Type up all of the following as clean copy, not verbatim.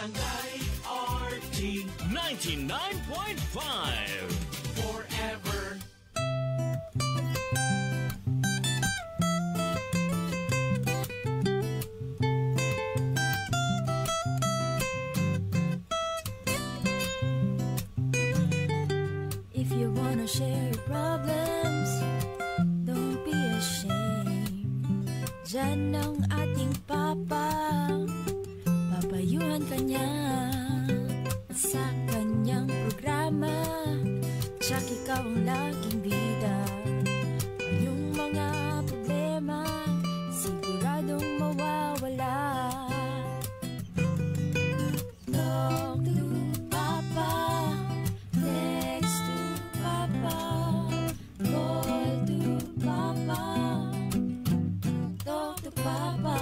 Barangay RT 99.5 Forever. If you wanna share your problems, don't be ashamed. Diyan ang ating papa, papayuhan ka niya sa kanyang programa. Tsak ikaw ang laging bida. Yung mga problema, siguradong mawawala. Talk to Papa, text to Papa, call to Papa, talk to Papa.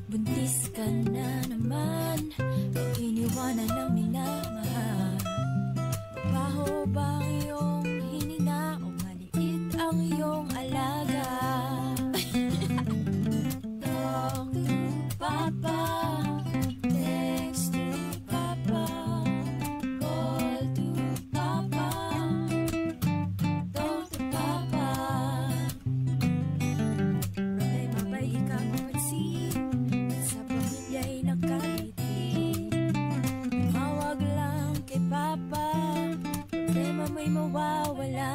Buntis ka na naman, o iniwanan ng minamahal. Baho ba ang iyong hininga, o maliit ang iyong alaga? Talk to Papa, text to Papa, call to Papa, talk to Papa. Problema ba'y ikaw mapansin, at sa pamilya'y nakaliti? Tumawag lang kay Papa, problema mo'y mawawala.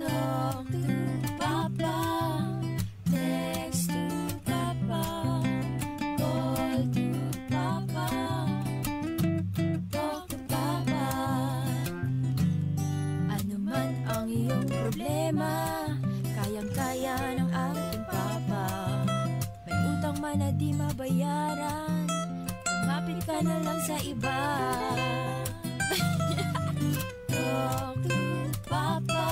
Talk to Papa, text to Papa, call to Papa, talk to Papa. Ano man ang iyong problema, kayang-kaya ng ating Papa. May utang man na di mabayaran, lumapit ka na lang sa iba. Talk to Papa,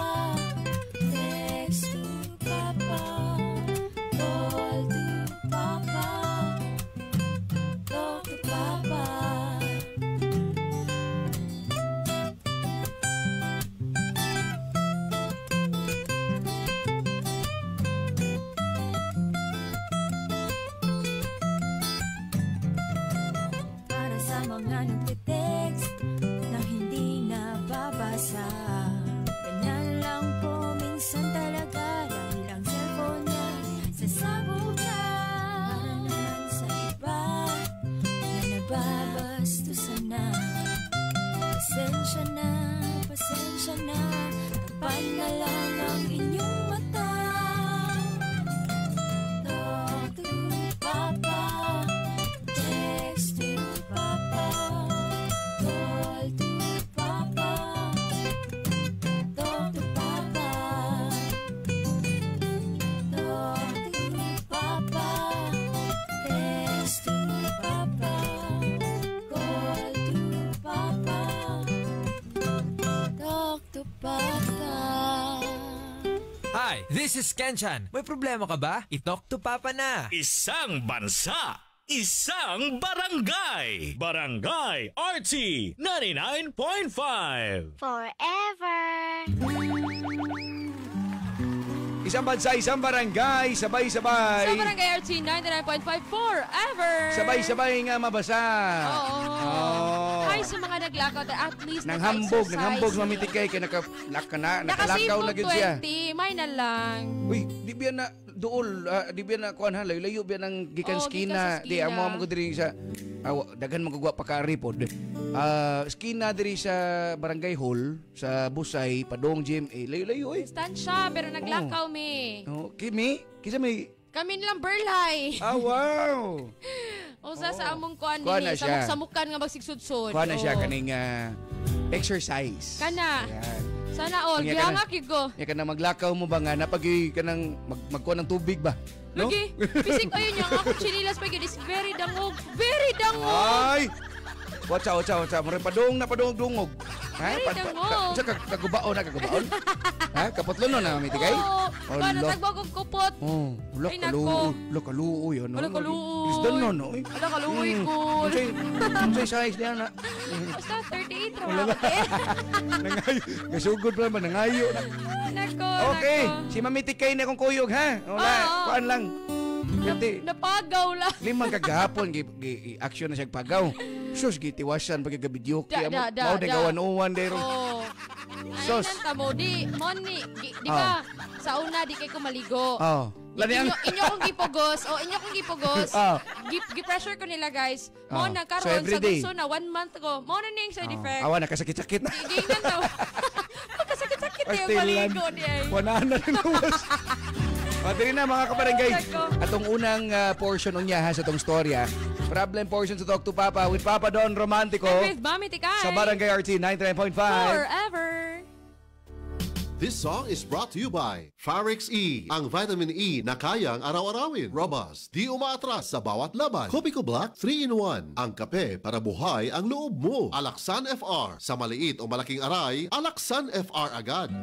text to Papa, call to Papa, talk to Papa. Para sa mga nagte-text na hindi nababasa, ganyan lang po minsan talaga, dahil ang cellphone niya sasabog na. Naman sa iba na nababastusan na. Pasensya na, pasensya na, tapan na lang ang inyong mata. Talk to Papa, text to Papa, call to Papa, talk to Papa. Talk to Papa, text to Papa, call to Papa, talk to Papa. Hi, this is Kenchan. May problema ka ba? I-talk to Papa na. Isang bansa, isang barangay. Barangay RT 99.5 Forever. Isang bansa, isang barangay, sabay-sabay. Sa Barangay RT 99.5 Forever. Sabay-sabay nga mabasa. Oo. Hi sa mga naglakaw, at least Nang hambog mamitikay kay nakalakaw na gyud siya. 20, may na lang. Uy, di biya na duol, di biya na kuan ha, layo biya nang gikan skina. gikan sa Di skina. amo mo diri sa daghan magugwa pa ka report. Skina diri sa Barangay Hall sa Busay, Padong GMA. Layo oy. Distansya, pero naglakaw mi. Oh, kimi? Kisa may Kami nilang Berlay. wow. Usa sa among kuan Kuan na ni, siya. samuk-samukan nga magsigsudsod. Kuan na siya kaning exercise. Kana. Ayan. Sana all, Kanya kaya ka nga na- kigo. Ya ka na maglakaw mo ba nga napagi ka nang magkuha ng tubig ba? No? Lagi, bisik ayun niya, ang akong chinilas pa yun is very dangog. Very dangog. Ay! Watcha. Mure padung dungog. Ha? Very dangog. Sa kagubaon na kagubaon. Ha? Kapotlo no na miti kay? Oo. Paano Allah. nagbagog kupot? Oh, Ay, nako. kaluoy ano. Wala kaluoy. Isdan no no. Wala kaluoy ko. Unsay size niya na. Basta 38 raw Wala ako. Nangayo. Gasugod pa naman nangayo na. Nako, Okay, nako. si Mami Tikay na kong kuyog ha. Wala, Oo. kuan lang. Kati, Napagaw lang. limang kagahapon, action na siya pagaw. Sus, gitiwasan pag video kaya Da. mau de gawan-uwan dero. Oh. Sos. Ayun tamo di money. Di ba? Sa una di kay ko maligo. Oh. Lani ang Inyo kong gipugos. Inyo kong gipugos. Oh. Gi-pressure ko nila, guys. Mo Oh. na So, karon sa everyday? gusto na 1 month ko. Mo na ning side effect. Awa nakasakit-sakit na. Gigingan daw. Pagkasakit-sakit na yung Pastilan. maligo di ay. Wala na rin nawas. O, diri na mga kabarangay. Nako. Atong unang portion unya ha sa tong storya. Problem portion sa Talk to Papa with Papa Don Romantico And with Mami Tikay. sa Barangay RT 99.5. Forever. This song is brought to you by Farix E, ang vitamin E na kayang araw-arawin. Robust, di umaatras sa bawat laban. Copico Black 3-in-1, ang kape para buhay ang loob mo. Alaksan FR, sa maliit o malaking aray, Alaksan FR agad.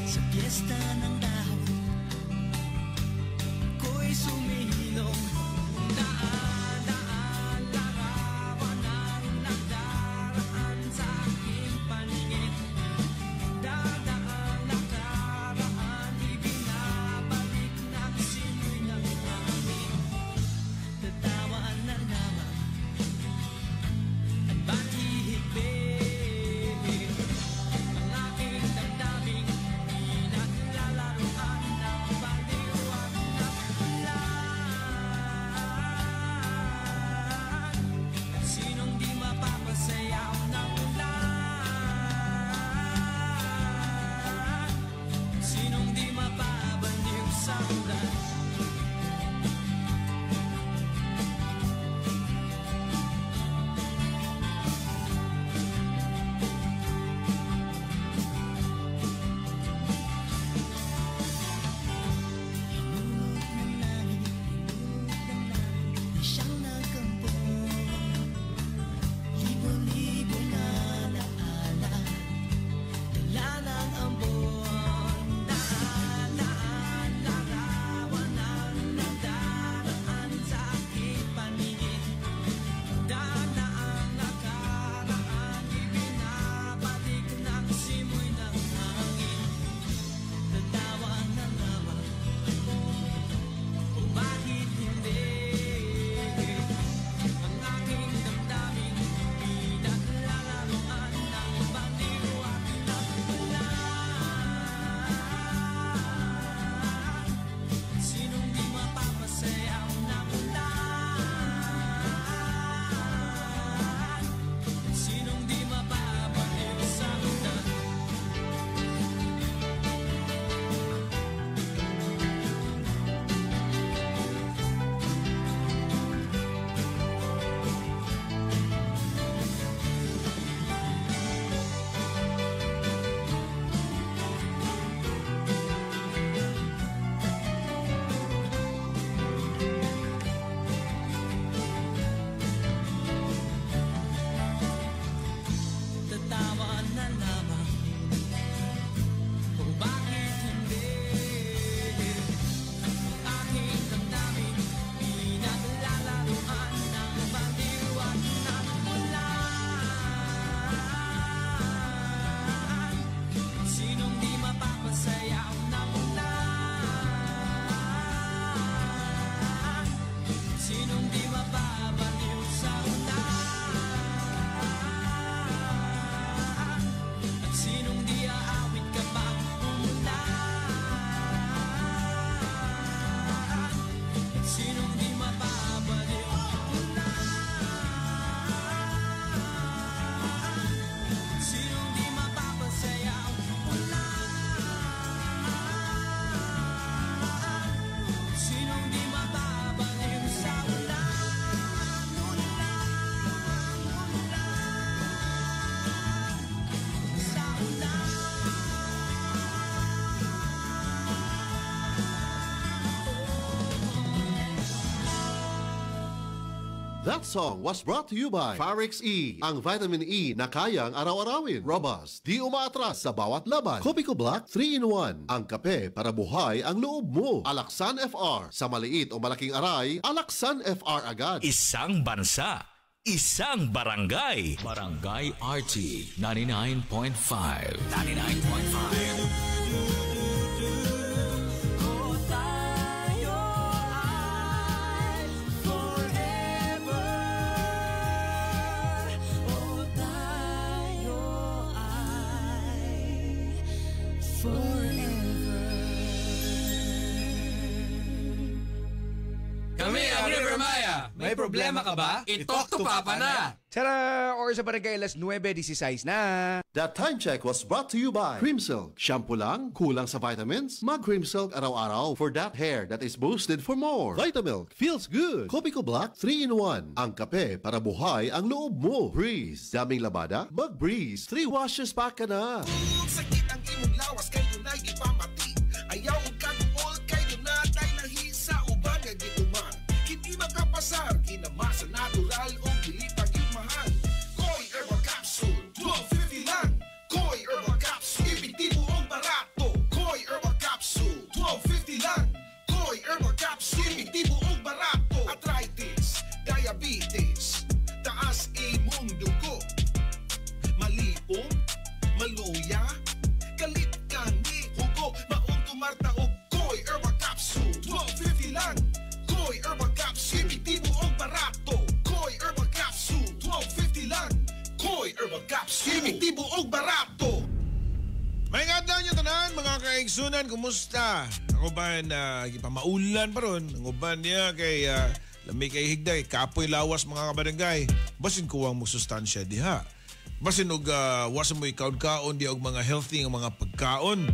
Sa piyesta ng dahon, ako'y sumilong. Daan-daan, larawan ang nagdaraan sa aking paningin. Dadaan, nakaraan, ibinabalik ng simoy ng hangin. Tatawan na lamang at bati higpit. Ang aking damdaming pinaglalaroan ng paliwanag na That song was brought to you by Farix E, ang vitamin E na kayang araw-arawin. Robust, di umaatras sa bawat laban. Kopiko Black 3-in-1, ang kape para buhay ang loob mo. Alaksan FR, sa maliit o malaking aray, Alaksan FR agad. Isang bansa, isang barangay. Barangay RT 99.5. 99.5. Kami ang River Maya. May problema ka ba? I-talk to Papa na. Tara, or sa barangay alas 9:16 na. That time check was brought to you by Cream Silk. Shampoo lang, kulang sa vitamins? Mag Cream Silk araw-araw for that hair that is boosted for more. Vitamilk feels good. Kopiko Black 3-in-1, ang kape para buhay ang loob mo. Breeze, daming labada? Mag Breeze, 3 washes pack ka na. Kung sakit ang imong lawas, kayo na'y ipamati. Ayaw ang kagumol, kayo na tayo nahisa uban nga gituman. Hindi makapasar, kinamasa natural o dili pag-imahal. Koi Herbal Capsule, 12.50 lang. Koi Herbal Capsule, epektibo ang barato. Koi Herbal Capsule, 12.50 lang. Koi Herbal Capsule, epektibo ang barato. Arthritis, diabetes, taas imong dugo, malipong, maluya, galit ka ni hugo, maong tumarta o Koi Herbal Capsule, 12.50 lang. Koi Herbal Capsule, epektibo ang barato. Koi Herbal Capsule, 12.50 lang. Koi Herbal Capsule, epektibo ang barato. May adlaw niyo tanan, mga kaigsunan, kumusta? Ako ba na ipamaulan pa ron? Ang uban niya kay lami kay higday, kapoy lawas mga kabarangay. Basin kuwang mo sustansya diha. Basin og wasan mo ikaon-kaon di og mga healthy ang mga pagkaon.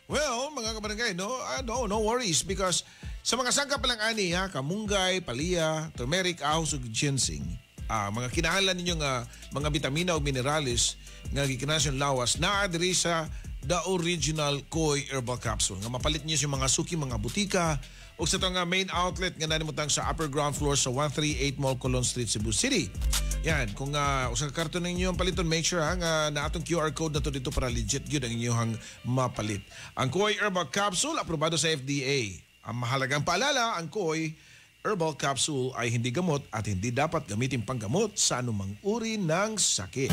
Well, mga kabarangay, no worries because sa mga sangkap lang ani ha, kamunggay, palya, turmeric, ahos ug ginseng. Mga kinahanglan ninyo nga mga bitamina o minerales nga gikinahanglan lawas naa diri sa the original Koi Herbal Capsule. Nga mapalit niyo yung mga suki, mga butika o sa itong main outlet nga nanimutang sa upper ground floor sa 138 Mall Colon Street, Cebu City. Yan, kung sa karton ninyo ang paliton, make sure nga na atong QR code na to dito para legit yun ang inyong mapalit. Ang Koi Herbal Capsule, aprobado sa FDA. Ang mahalagang paalala, ang Koi Herbal Capsule ay hindi gamot at hindi dapat gamitin panggamot sa anumang uri ng sakit.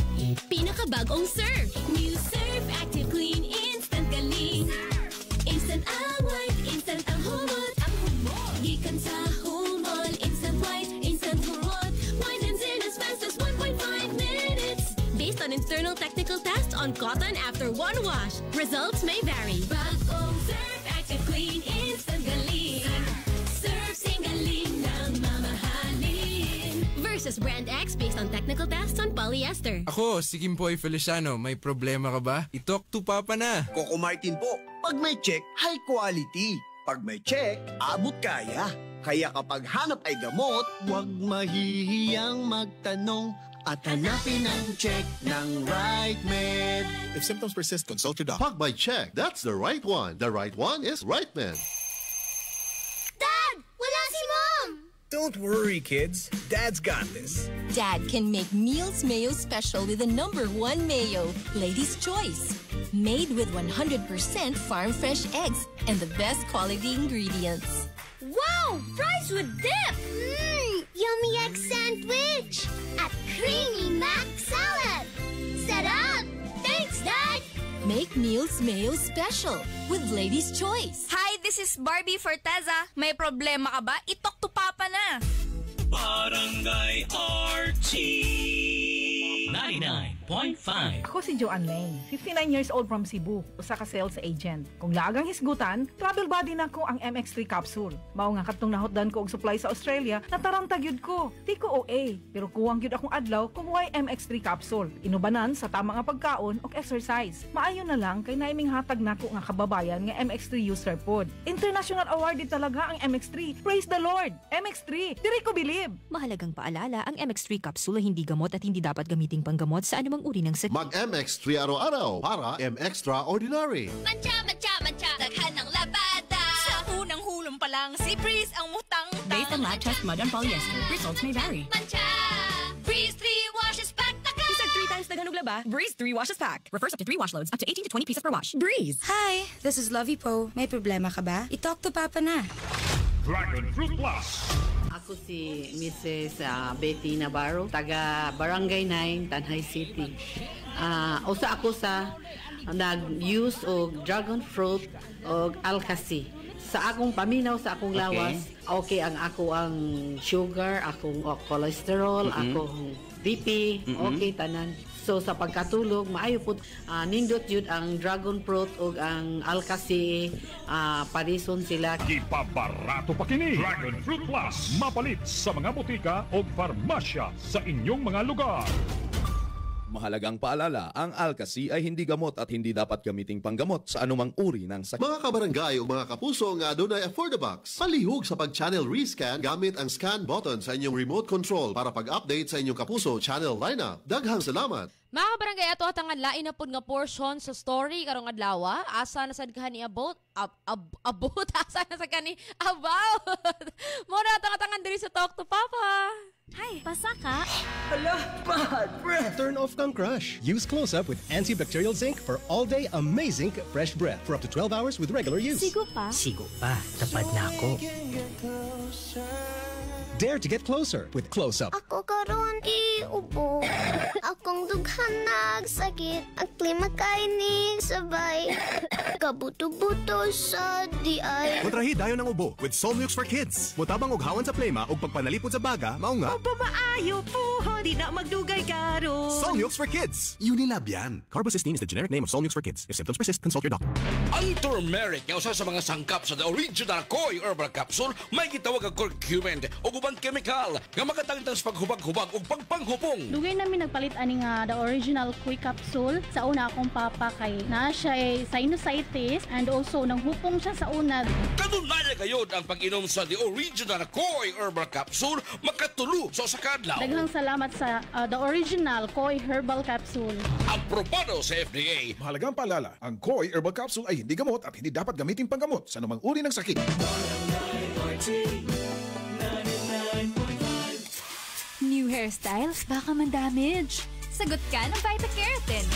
Pinakabagong Surf. New Surf Active Clean Instant Galing. Instant ang white, instant ang humot. Ang humot. Gikan sa humol. Instant white, instant humot. Whitens in as fast as 1.5 minutes. Based on internal technical tests on cotton after one wash. Results may vary. Bagong Surf Active Clean Instant Galing. Surf Singaling ng mamahalin. Versus Brand X based on technical tests on polyester. Ako, si Kimpoy Feliciano. May problema ka ba? I-talk to Papa na. Coco Martin po. Pag may check, high quality. Pag may check, abot kaya. Kaya kapag hanap ay gamot, huwag mahihiyang magtanong at hanapin ang check ng Right Med. If symptoms persist, consult your doctor. Pag may check, that's the right one. The right one is Right Med. Dad! Wala si Mom! Don't worry, kids. Dad's got this. Dad can make meals mayo special with the #1 mayo, Lady's Choice. Made with 100% farm fresh eggs and the best quality ingredients. Wow! Fries with dip! Yummy egg sandwich! At creamy mac salad! Sarap! Thanks, Dad! Make meals mayo special with Lady's Choice. Hi, this is Barbie Forteza. May problema ka ba? I-talk to Papa na. Barangay RT 99.5. Ako si Joanne Lane, 59 years old from Cebu, usa ka sales agent. Kung laagang hisgutan, travel buddy na ko ang MX3 capsule. Mao nga katong nahotdan ko og supply sa Australia, natarantag yun ko. Di ko OA, pero kuwang yun akong adlaw kung why MX3 capsule. Inubanan sa tama nga pagkaon og exercise. Maayo na lang kay naiming hatag nako nga kababayan nga MX3 user pod. International award din talaga ang MX3. Praise the Lord! MX3, diri ko believe. Mahalagang paalala, ang MX3 capsule hindi gamot at hindi dapat gamiting panggamot sa anumang uri ng sakit. Mag MX3 araw-araw para M-Extraordinary. Mancha, mancha, mancha, daghan ng labada. Sa unang hulong pa lang, si Breeze ang mutang Based on lab test mud and polyester, results may vary. Mancha! Breeze 3 washes pack taka! Isang 3 times daghan og laba, Breeze 3 washes pack. Refers up to 3 wash loads, up to 18 to 20 pieces per wash. Breeze! Hi, this is Lovey Po. May problema ka ba? I-talk to Papa na. Dragon Fruit Plus. Ako si Mrs. Betty Navarro, taga Barangay 9, Tanhay City. Usa ako sa nag-use og dragon fruit og alkasi. Sa akong paminaw, sa akong lawas, okay ang ako ang sugar, akong cholesterol, akong BP, okay tanan. So sa pagkatulog, maayo po nindot yun ang dragon fruit ug ang alkasi, parison sila. Ipabarato pa kini. Dragon Fruit Plus. Mapalit sa mga botika o farmasya sa inyong mga lugar. Mahalagang paalala, ang Alkasi ay hindi gamot at hindi dapat gamiting panggamot sa anumang uri ng sakit. Mga kabarangay o mga kapuso nga adunay Affordabox, palihog sa pag-channel rescan gamit ang scan button sa inyong remote control para pag-update sa inyong kapuso channel lineup. Daghang salamat! Mga kabarangay, ato atangan lain na po nga portion sa story karong adlaw. Asa na sad kani about asa na sad kani about. Mo na atangan diri sa Talk to Papa. Hi, basa ka? Hala, bad breath! Turn off kang crush. Use Close-Up with antibacterial zinc for all-day amazing fresh breath for up to 12 hours with regular use. Sigo pa? Sigo pa. Tapad na ako. Dare to get closer with Close-Up. Ako karon iubo. Akong dughan nagsakit. Ang klima kainig sabay. Kabuto-buto sa diay. Kontrahi dayon ng ubo with Solmux for Kids. Mutabang og hawan sa plema ug pagpanalipod sa baga, mao nga. Opo maayo po, di na magdugay karo. Solmux for Kids. Unilab yan. Carbocysteine is the generic name of Solmux for Kids. If symptoms persist, consult your doctor. Ang turmeric nga usa sa mga sangkap sa the original Koi Herbal Capsule may gitawag ang curcumin o ubang chemical nga makatangtang sa paghubag-hubag o pagpanghupong. Dugay namin nagpalit ani nga the original Koi Capsule sa una akong papa kay naa siya sinusitis and also nanghupong siya sa una. Kanunay gayud ang pag-inom sa the original Koi Herbal Capsule makatulo sa sakadlaw. Daghang salamat sa the original Koi Herbal Capsule. Aprobado sa FDA. Mahalagang paalala, ang Koi Herbal Capsule ay hindi gamot at hindi dapat gamitin panggamot sa anumang uri ng sakit. New hairstyles, baka man-damage. Sagot ka ng Vita-Keratin.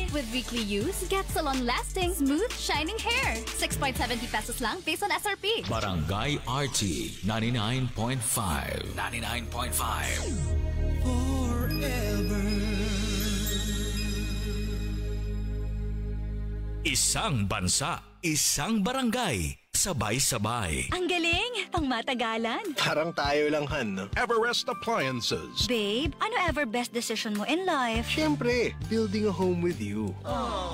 With weekly use, get salon-lasting, smooth, shining hair. 6.70 pesos lang based on SRP. Barangay RT 99.5. 99.5. Forever. Isang bansa, isang barangay, sabay-sabay. Ang galing! Pang matagalan. Parang tayo lang, Han, no? Everest Appliances. Babe, ano ever best decision mo in life? Siyempre, building a home with you.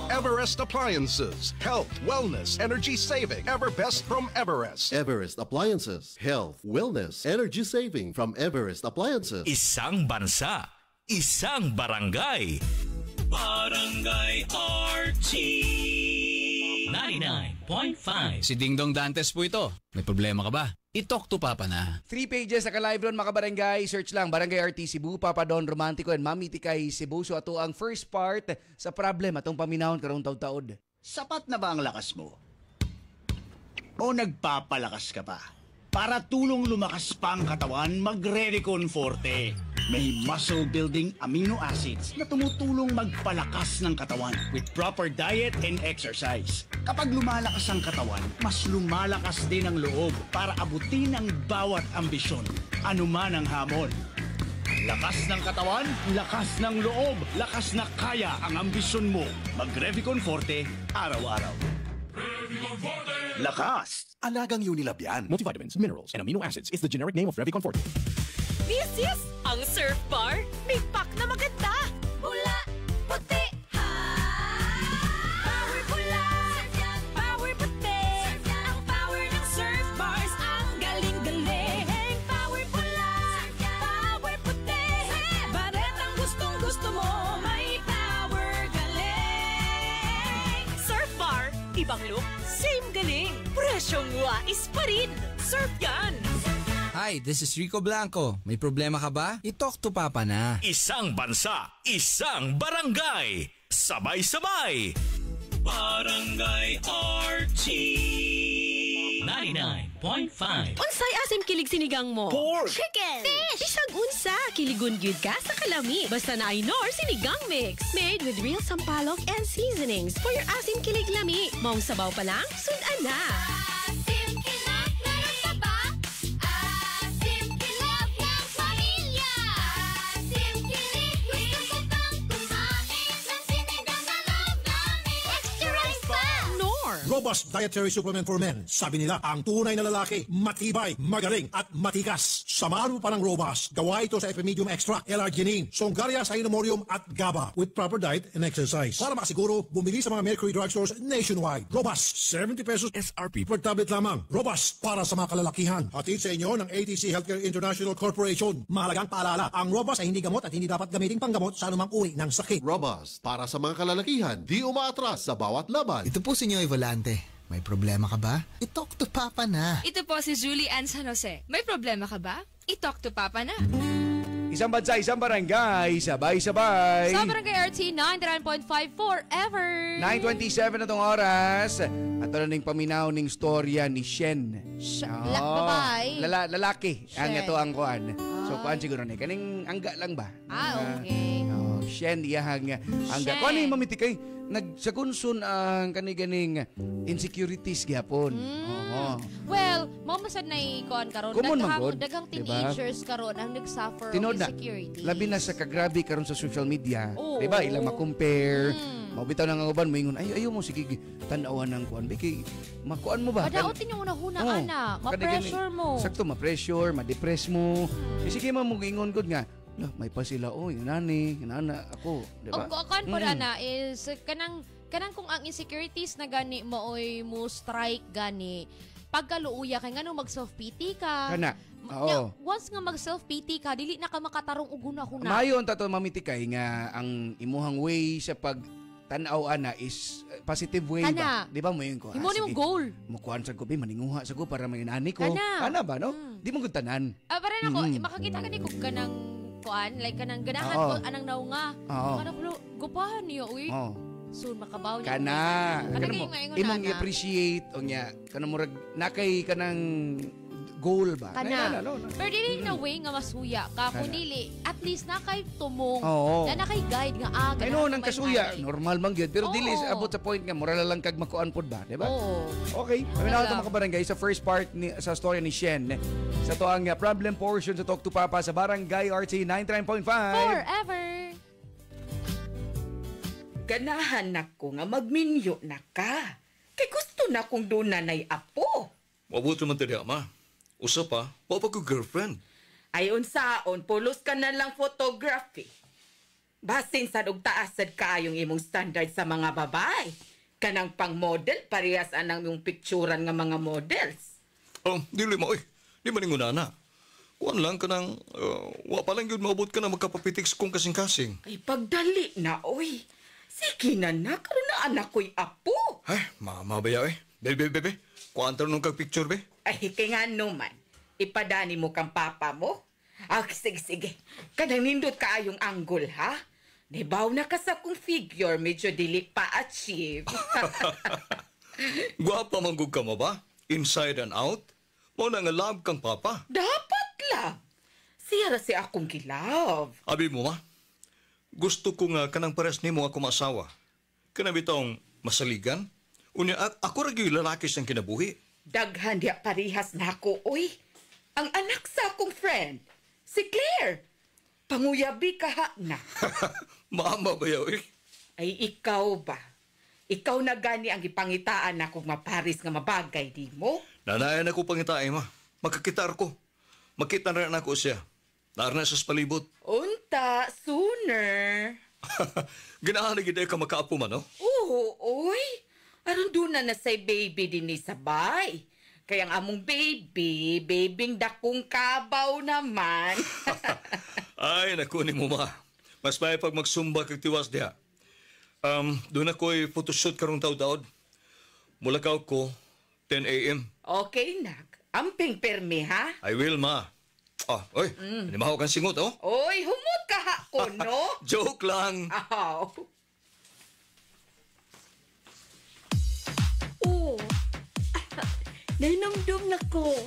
Everest Appliances. Health, wellness, energy saving. Everbest from Everest. Everest Appliances. Health, wellness, energy saving from Everest Appliances. Isang bansa, isang barangay. Barangay RT 99.5. Si Ding Dong Dantes po ito. May problema ka ba? I-talk to Papa na. 3 pages sa ka-live ron mga barangay. Search lang Barangay RT Cebu, Papa Don Romantico and Mami Tikay Cebu. So ato ang first part sa problem atong paminahon karong taud-taud. Sapat na ba ang lakas mo? O nagpapalakas ka pa? Para tulong lumakas pa ang katawan, mag-Redicon Forte. May muscle-building amino acids na tumutulong magpalakas ng katawan with proper diet and exercise. Kapag lumalakas ang katawan, mas lumalakas din ang loob para abutin ang bawat ambisyon, anuman ang hamon. Lakas ng katawan, lakas ng loob, lakas na kaya ang ambisyon mo. Mag-Revicon Forte, araw-araw. Lakas! Alagang Unilab yan. Multivitamins, minerals, and amino acids is the generic name of Revicon Forte. This is ang Surf Bar. May pack na maganda. Pula, puti, power pula, power puti. Ang power ng Surf Bars, ang galing-galing. Power pula, power puti. Baret ang gustong-gusto mo, may power galing. Surf Bar, ibang look, same galing. Presyong wais pa rin. Surf yan. Hi, this is Rico Blanco. May problema ka ba? I-talk to Papa na. Isang bansa, isang barangay, sabay-sabay. Barangay RT 99.5. Unsay asim kilig sinigang mo? Pork. Chicken. Fish. Bisag unsa, kiligon gyud ka sa kalami. Basta na Nor sinigang mix. Made with real sampalok and seasonings for your asim kilig lami. Maong sabaw pa lang, sudan na. Robust Dietary Supplement for Men. Sabi nila, ang tunay na lalaki, matibay, magaling, at matikas. Samahan mo pa ng Robust. Gawa ito sa Epimedium Extract, L-Arginine, Songaria Cynomorium at GABA with proper diet and exercise. Para makasiguro, bumili sa mga Mercury drugstores nationwide. Robust, 70 pesos SRP per tablet lamang. Robust, para sa mga kalalakihan. Hatid sa inyo ng ATC Healthcare International Corporation. Mahalagang paalala, ang Robust ay hindi gamot at hindi dapat gamitin panggamot sa anumang uri ng sakit. Robust, para sa mga kalalakihan, di umaatras sa bawat laban. Ito po si Nyoy Volante. May problema ka ba? I-talk to Papa na. Ito po si Julie Ann San Jose. May problema ka ba? I-talk to Papa na. Isang bansa, isang barangay, sabay-sabay. Sa Barangay RT 99.5 forever. 9:27 na tong oras. At ano ning paminaw ning storya ni Shen. Babae. Lalaki. Ang ito ang kuan. So kuan siguro ni kaning angga lang ba? Okay. Shen iyahang angga. Kuan ni mamitikay nagsagunson ang kaniganing insecurities gyapon. Oo. Well, mamasad na ikon karon. Common man god. Daghang Diba? teenagers karon ang nagsuffer Tinod of na, insecurity. labi na sa kagrabe karon sa social media. Oo. Diba? Ilang ma-compare. Mabitaw na nga uban mo ingon, ayaw mo sige tan-awan ng kuan. Biki makuan mo ba? Padaotin yung una-huna, ana. Ma-pressure mo. Sakto, ma-pressure, ma-depress mo. Sige mo ingon gud nga. May pa sila, nani, nana, ako. Diba? Ang kuan po na is, kanang kung ang insecurities na gani mo oy mo strike gani, pagkaluuya kay ngano mag-self-pity ka. Kana. Oo. Once nga mag-self-pity ka, dili na ka makatarong og una-huna. Mayon tato mamitikay nga ang imuhang way sa pag tan-aw ana is positive way Kana. ba? Di ba mo yun ko? Imo ni yung goal. Mukuan sa ko, maninguha sa ko para may nani ko. Kana. Ba, no? Di mo gutanan. Para na ko, makakita ka ni ko kanang kuan, like kanang ganahan ko, anang naunga. Kanang gupahan niyo, uy. Soon makabaw niya. Kana. Imong i-appreciate o niya, kanang murag, nakay kanang goal ba? Kana. Pero dili na way nga masuya ka, kundi at least nakay tumong, na nakay guide nga ay no, nang kasuya, normal man gyud. Pero dili abot sa point nga, moral lang kag makuan pod ba? Diba? Okay. Kami na ito mga barangay sa first part sa story ni Shen. Sa to ang problem portion sa Talk to Papa sa Barangay RT 99.5. Forever. Ganahan nako nga magminyo na ka. Kay gusto na kong dunanay apo. Mabuti man tadi, ama. Usa pa, papa ko girlfriend. Ayon saon, pulos ka na lang photography. Basin sa taasad kaayong imong standard sa mga babae. Kanang pang model, parehas anang yung picturean nga mga models. Dili mo, di maningunana. Kuan lang ka nang, wa pa lang yun maabot ka na magkapapitiks kong kasing-kasing. Ay, pagdali na, oy. Sige na na, karoon na anak ko'y apo. Ay, mama ba yaw Bebe, kuan nung kag picture, be? Ay, kaya nga naman. Ipadani mo kang papa mo. Sige. Kanang nindot ka ayong angle, ha? Nibaw na ka sa kong figure, medyo dili pa achieve. Guwapa manggug ka mo ba? Inside and out? Mo na nga love kang papa. Dapat lang. Siya ra si akong gilove. Abi mo ma, gusto ko nga kanang pares ni mo ako maasawa. Kanang bitong masaligan. Unya ako ra gyud lalaki sang kinabuhi. Daghan diya parihas na ako, oy. Ang anak sa akong friend, si Claire. Panguyabi ka ha na. Mama ba yaw Ay, ikaw ba? Ikaw na gani ang ipangitaan na kung maparis nga mabagay, di mo? Nanayan ako pangitain, ma. Magkakitar ko. Makita na rin ako siya. Narana sa palibot. Unta, sooner. Ganahan na gid ka makaapo man, no? Oo, oy. Aron doon na say baby din ni sabay. Kaya ang among babing dakong kabaw naman. Ay, nakunin mo, ma. Mas may pag magsumba kag tiwas diha. Doon ako'y photoshoot karong taod-taod. Mulakaw ko, 10 a.m. Okay, nak. Amping permi, ha? I will, ma. Oy, animaho kang singot, oh. Oy, humot ka ha ko, no? Joke lang. Nainamdum na ko.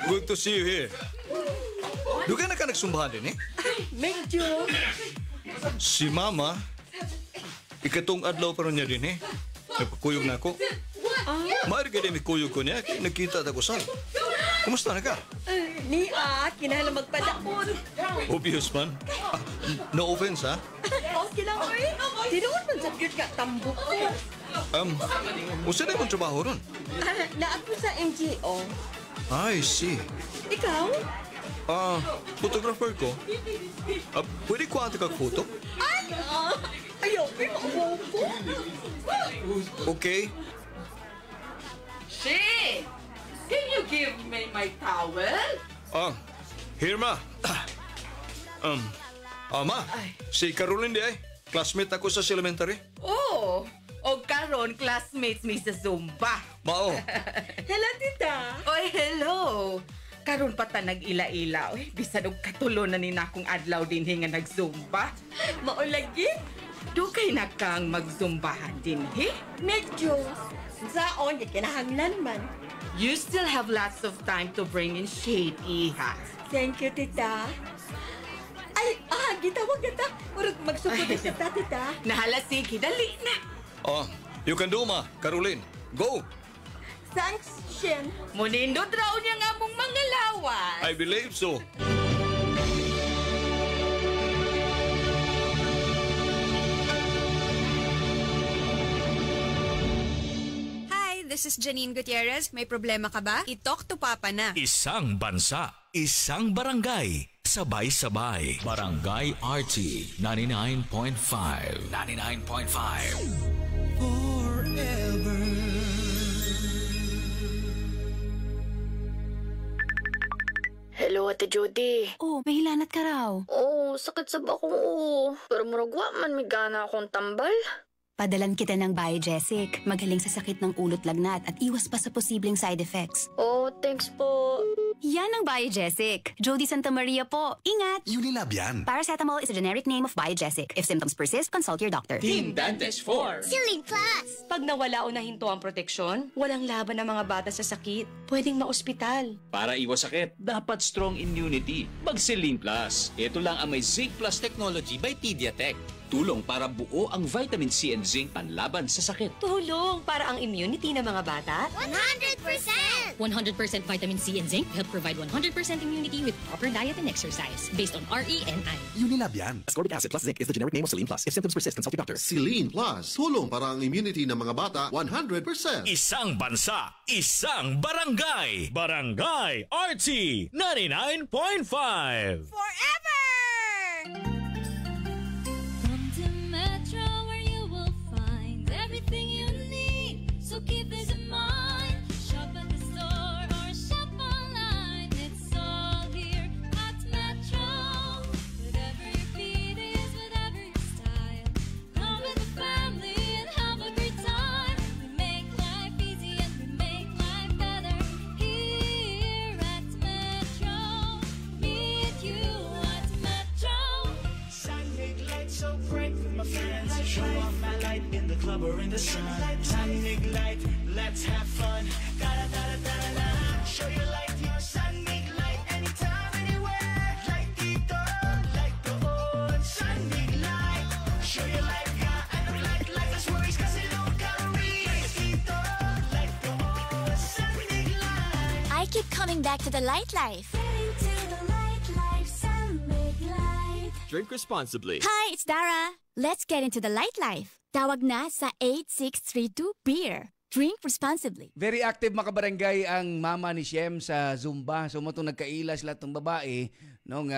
Good to see you here. Duga na ka nagsumbahan din eh? Medyo. Si Mama, ikatong adlaw pa rin niya din eh. Nagkukuyog na ako. Maaari ka din ikuyog ko niya, nagkita ako saan. Kumusta na ka? Kinahanglan magpadakon. Obvious man. No offense, ha? Okay lang, oy. Tinuod man sa cute ka tambok ko. Musta na yung trabaho ron? Naako sa NGO. I see. Ikaw? Photographer ko. Pwede ko ante kag photo? Ayaw, pero ko. Okay. She, can you give me my towel? Here, Ma. Ma, si Caroline di ay. Classmate ako sa elementary. Oh, o karon classmates mi sa Zumba. Mao. Hello, tita. Oy, hello. Karon pa ta nag-ila-ila. Oy, bisan og katulo na ni nakong adlaw din nga nag-Zumba. Mao lagi? Dugay na kang mag-Zumbahan din, he? Medyo. Saon, kinahanglan man. You still have lots of time to bring in shape, Iha. Thank you, tita. Ay, gitawag kita. Urag magsugod sa tita. Nahala, sige, dali na. You can do, Ma. Caroline, go. Thanks, Shen. Munindot raw niya nga mong mga lawas. I believe so. This is Janine Gutierrez. May problema ka ba? I-talk to Papa na. Isang bansa, isang barangay, sabay-sabay. Barangay RT 99.5. 99.5. Forever. Hello, Ate Jody. Oh, may hilanat ka raw. Oo, sakit sa bakong pero muragwa man may gana akong tambal. Padalan kita ng Biogesic. Magaling sa sakit ng ulot lagnat at iwas pa sa posibleng side effects. Oh, thanks po. Yan ang Biogesic. Jody Santa Maria po. Ingat! Unilab yan. Paracetamol is a generic name of Biogesic. If symptoms persist, consult your doctor. Team Dantes 4. Silin Plus! Pag nawala o nahinto ang proteksyon, walang laban ng mga bata sa sakit. Pwedeng maospital. Para iwas sakit, dapat strong immunity. Magsilin Plus. Ito lang ang may Zinc Plus technology by Pediatek. Tulong para buo ang vitamin C and zinc panlaban sa sakit. Tulong para ang immunity ng mga bata. 100%! 100% vitamin C and zinc help provide 100% immunity with proper diet and exercise based on RENI. Unilab yan. Ascorbic acid plus zinc is the generic name of Celine Plus. If symptoms persist, consult your doctor. Celine Plus, tulong para ang immunity ng mga bata 100%. Isang bansa, isang barangay. Barangay RT 99.5. Forever! Everything you need, so keep this in mind. Shop at the store or shop online. It's all here at Metro. Whatever your beat is, whatever your style, come with the family and have a great time. We make life easy and we make life better here at Metro. Meet you at Metro. Sonic light so bright with my friends. Show off my light in the club or in the sun. Sonic light, let's have fun. Da da da da da da. Show your light, your Sonic light, anytime, anywhere. Light dito, light doon. Sonic light, show your light, yeah. And the light, less worries, kasi low calories. Light dito, light doon. Sonic light. I keep coming back to the light life. To the light life, Sonic light. Drink responsibly. Hi, it's Dara. Let's get into the light life. Tawag na sa 8632 Beer. Drink responsibly. Very active mga kabarangay ang mama ni Shem sa Zumba. So matong nagkaila sila itong babae nung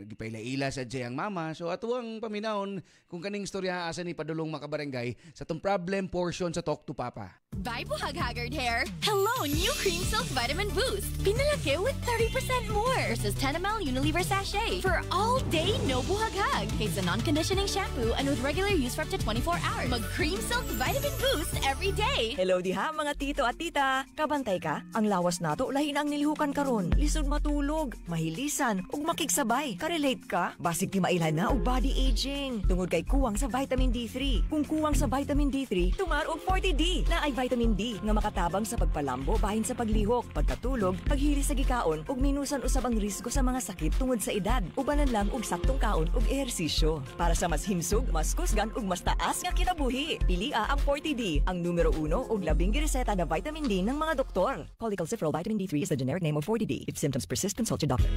gipaila-ila sa Jay ang mama. So ato ang paminahon kung kaning istorya asa ni padulong mga kabarangay sa itong problem portion sa Talk to Papa. Bye, Buhag-Haggard Hair! Hello, new Cream Silk Vitamin Boost! Pinalaki with 30% more versus 10 ml Unilever sachet for all day no buhag-hag. It's a non-conditioning shampoo and with regular use for up to 24 hours. Mag Cream Silk Vitamin Boost every day. Hello diha mga tito at tita. Kabantay ka? Ang lawas nato lahin ang nilihukan karon. Lisod matulog, mahilisan ug makigsabay. Ka-relate ka? Basig ti mailhan na og body aging. Tungod kay kuwang sa vitamin D3. Kung kuwang sa vitamin D3, tungar og 40D na ay vitamin D nga makatabang sa pagpalambo bahin sa paglihok, pagkatulog, paghili sa gikaon ug minusan usab ang risgo sa mga sakit tungod sa edad. Ubanan lang og saktong kaon ug ehersisyo para sa mas himsog, mas kusgan ug mas taas nga kinabuhi. Pilia ang 40D, ang numero 1 ug labing gireseta na vitamin D ng mga doktor. Cholecalciferol vitamin D3 is the generic name of 40D. If symptoms persist, consult your doctor.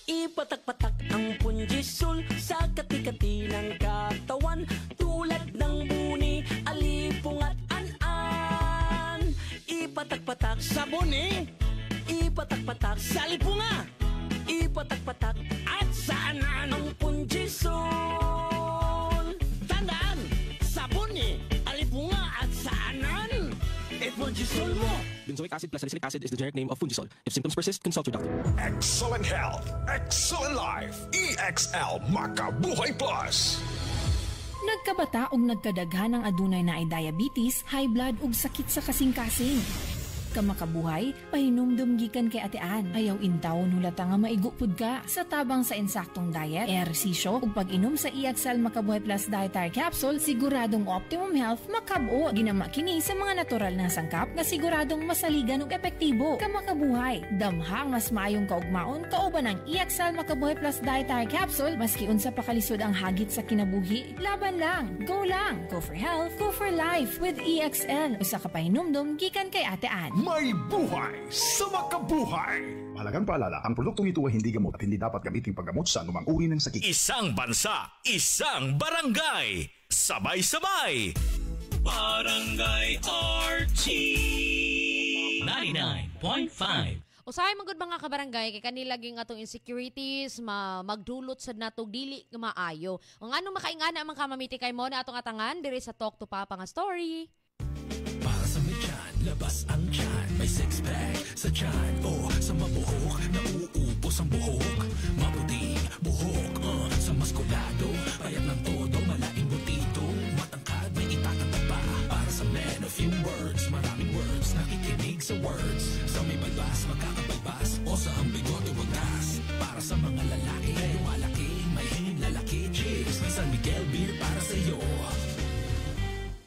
Ipatak-patak ang punjisol sa kati-kati ng katawan tulad ng buni, alipong at an-an. Ipatak-patak sa buni, ipatak-patak sa lipunga, ipatak-patak at sa anan ang punjisol. Tandaan, sa buni, alipunga at sa anan, punjisol mo. Benzoic acid plus salicylic acid is the generic name of Fungisol. If symptoms persist, consult your doctor. Excellent health, excellent life. EXL Makabuhay Plus. Nagkabata ug nagkadaghan ang adunay na ay diabetes, high blood ug sakit sa kasing-kasing. Kamakabuhay, pahinumdum gikan kay atean. Ayaw intaw hulata nga maigupod ka sa tabang sa insaktong diet, ehersisyo ug pag-inom sa EXL Makabuhay Plus Dietary Capsule, siguradong optimum health makab-o. Ginama kini sa mga natural na sangkap nga siguradong masaligan ug epektibo. Kamakabuhay, damhang mas maayong kaugmaon kauban ang EXL Makabuhay Plus Dietary Capsule maski unsa pa kalisod ang hagit sa kinabuhi. Laban lang, go for health, go for life with EXL. Usa ka pahinumdum gikan kay atean. May buhay sa makabuhay. Mahalagang paalala, ang produktong ito ay hindi gamot at hindi dapat gamitin paggamot sa anumang uri ng sakit. Isang bansa, isang barangay. Sabay-sabay. Barangay RT 99.5. Usahay magud mga kabarangay kay kanila ging atong insecurities magdulot sad natong dili nga maayo. Ang ano makaingana man kamamiti kay mo na atong atangan diri sa Talk to Papa nga story. Para sa may tiyan, labas ang tiyan. May six-pack sa tiyan o sa mabuhok. Nauubos ang buhok. Maputing buhok sa maskulado. Payat ng todo, malaking butito. Matangkad, may itatatapa. Para sa men, a few words. Maraming words, nakikinig sa words. Sa may balbas, magkakabalbas. O sa ang bigote wagas. Para sa mga lalaki, lumalaki. May lalaki chicks. May San Miguel beer para sa'yo.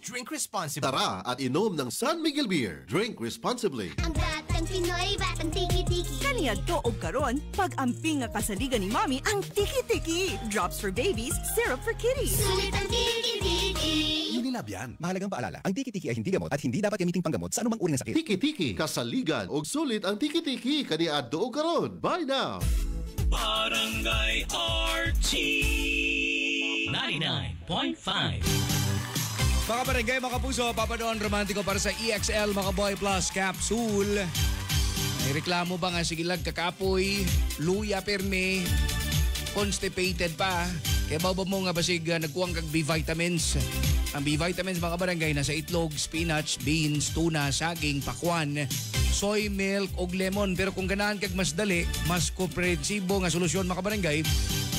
Drink responsibly. Tara at inom ng San Miguel Beer. Drink responsibly. Ang batang Pinoy, batang tiki-tiki. Kaniyag to og karon, pag-amping nga kasaligan ni Mami ang tiki-tiki. Drops for babies, syrup for kitties. Sulit ang tiki-tiki. Unilab yan. Mahalagang paalala, ang tiki-tiki ay hindi gamot at hindi dapat gamiting panggamot sa anumang uri ng sakit. Tiki-tiki, kasaligan og sulit ang tiki-tiki kaniadto og karon. Buy now. Barangay RT 99.5. Mga barangay, mga puso, Papa Don Romantiko para sa EXL Makabuhay Plus Capsule. May reklamo ba nga sigilag kakapoy, luya perme, constipated pa. Kaya baba mo nga basig nagkuwang kag B-vitamins. Ang B-vitamins mga barangay nasa itlog, spinach, beans, tuna, saging, pakwan, soy milk og lemon. Pero kung ganahan kag mas dali, mas komprehensibo nga solusyon mga barangay,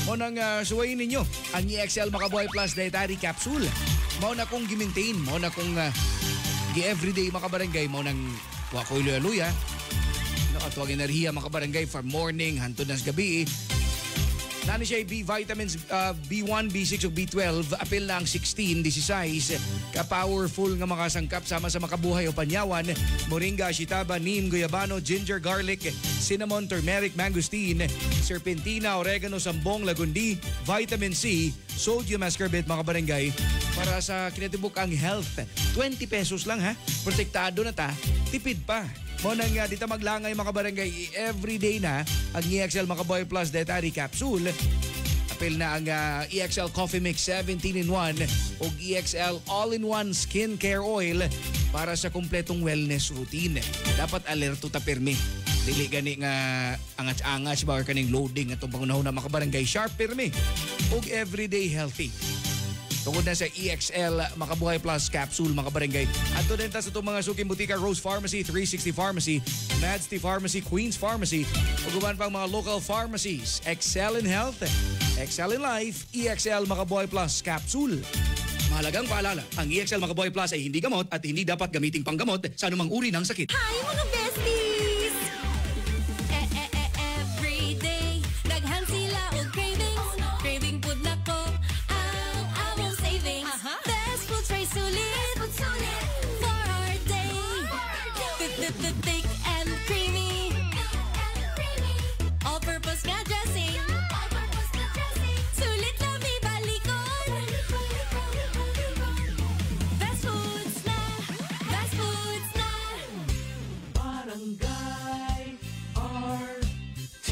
mo nang suwayin ninyo ang EXL Makabuhay Plus Dietary Capsule. Mao na kong gi-maintain, mao na kong gi-everyday mga barangay, mao nang wakoy luya-luya. Nakatuwag enerhiya mga barangay from morning hantod nas gabi. Nani siya B-vitamins B1, B6 ug B12, apil na ang 16, 16 ka-powerful nga mga sangkap sama sa makabuhay o panyawan, moringa, shitaba, neem, guyabano, ginger, garlic, cinnamon, turmeric, mangosteen, serpentina, oregano, sambong, lagundi, vitamin C, sodium ascorbate mga barangay para sa kinatibuk ang health. 20 pesos lang ha. Protektado na ta, tipid pa. Mo nang dito maglangay mga barangay everyday na ang EXL Makabuhay Plus Dietary Capsule. Apil na ang EXL Coffee Mix 17-in-1 o EXL All-in-1 Skincare Oil para sa kumpletong wellness routine. Dapat alerto ta permi. Dili gani nga angas-angas ba or kaning loading atong pangunahon na mga barangay sharp permi o everyday healthy. Tungkol na sa EXL Makabuhay Plus Capsule mga barangay. At doon sa itong mga suking butika, Rose Pharmacy, 360 Pharmacy, Madsty Pharmacy, Queen's Pharmacy, o guman pang mga local pharmacies. Excel in Health, Excel in Life, EXL Makabuhay Plus Capsule. Mahalagang paalala, ang EXL Makaboy Plus ay hindi gamot at hindi dapat gamiting panggamot sa anumang uri ng sakit. Hi mga besties! Every day, daghan sila og cravings. Craving food na ko, ang among savings. Best food tray sulit for our day. Thick and creamy. All-purpose nga dressing. Sulit na may balikon. Fast foods na. Fast foods na. Barangay RT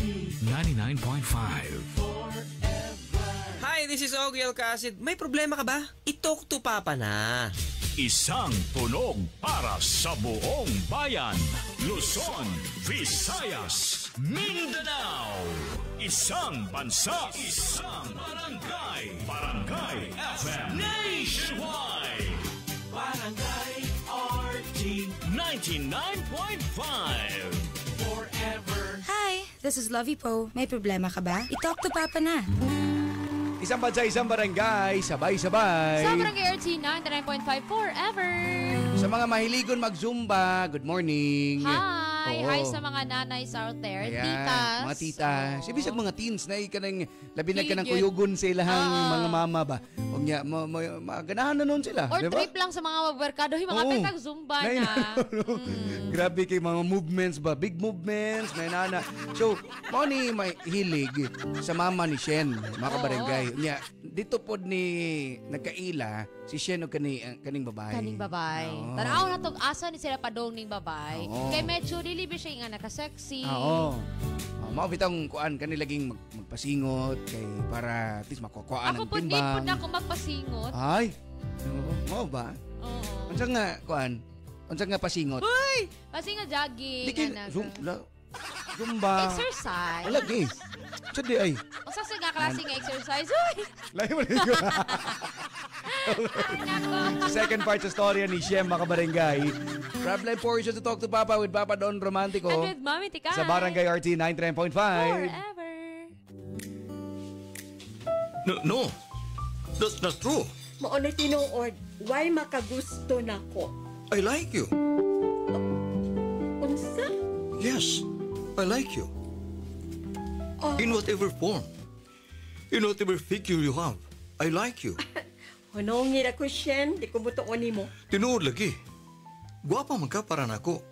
99.5. Hi, this is Ogie Alcacid. May problema ka ba? I-talk to Papa na. Isang tunog para sa buong bayan. Luzon, Visayas, Mindanao. Isang bansa, isang barangay. Barangay FM Nationwide. Barangay RT 99.5. Forever. Hi, this is Lovey Po. May problema ka ba? I-talk to Papa na. Isang bansa, isang barangay, sabay-sabay. Sa Barangay RT 99.5 forever. Sa mga mahiligon mag-zumba, good morning. Hi! Oo. Hi sa mga nanays out there. Ayan, Titas. mga titas. Ibig mga teens na ikanang labi na kanang Higit. kuyugon sa ilahang mga mama ba. O nga, maganahan na nun sila. Or diba? trip lang sa mga magbarkado. Mga Oo. petag zumba na. Grabe kay mga movements ba? Big movements, may nana. So, mo ni may hilig sa mama ni Shen, mga kabarangay. Nya, dito pod ni nagkaila si Shen o kaning babae. Kaning babay. Oo. Tanaw na tong asa ni sila padong ning babay. Oo. Kay medyo dili siya nga naka-sexy. Oo. Mao bitang kuan kani laging magpasingot kay para at least makukuhaan Ako ng po di timbang. po na ako magpasingot. Ay. Mao ba? Oo. Unsa nga kuan? Unsa nga pasingot? Uy! Pasingot jogging. Di kay Zumba. Exercise. Lagi. Sa di ay. Unsa sa nga klase nga exercise? Uy! Lahi mo niyo. Second part sa storya ni Shem Makabarangay. Problem portion to talk to Papa with Papa Don Romantico. And with Mami Tikay. Sa Barangay RT 99.5. Forever. No. That's not true. Maunay tinuod, why makagusto nako? I like you. Unsa? Yes, I like you. In whatever form. In whatever figure you have. I like you. Hunongin ako, Shen. Di ko butuon nimo. Tinuod lagi. Guwapa man ka para nako.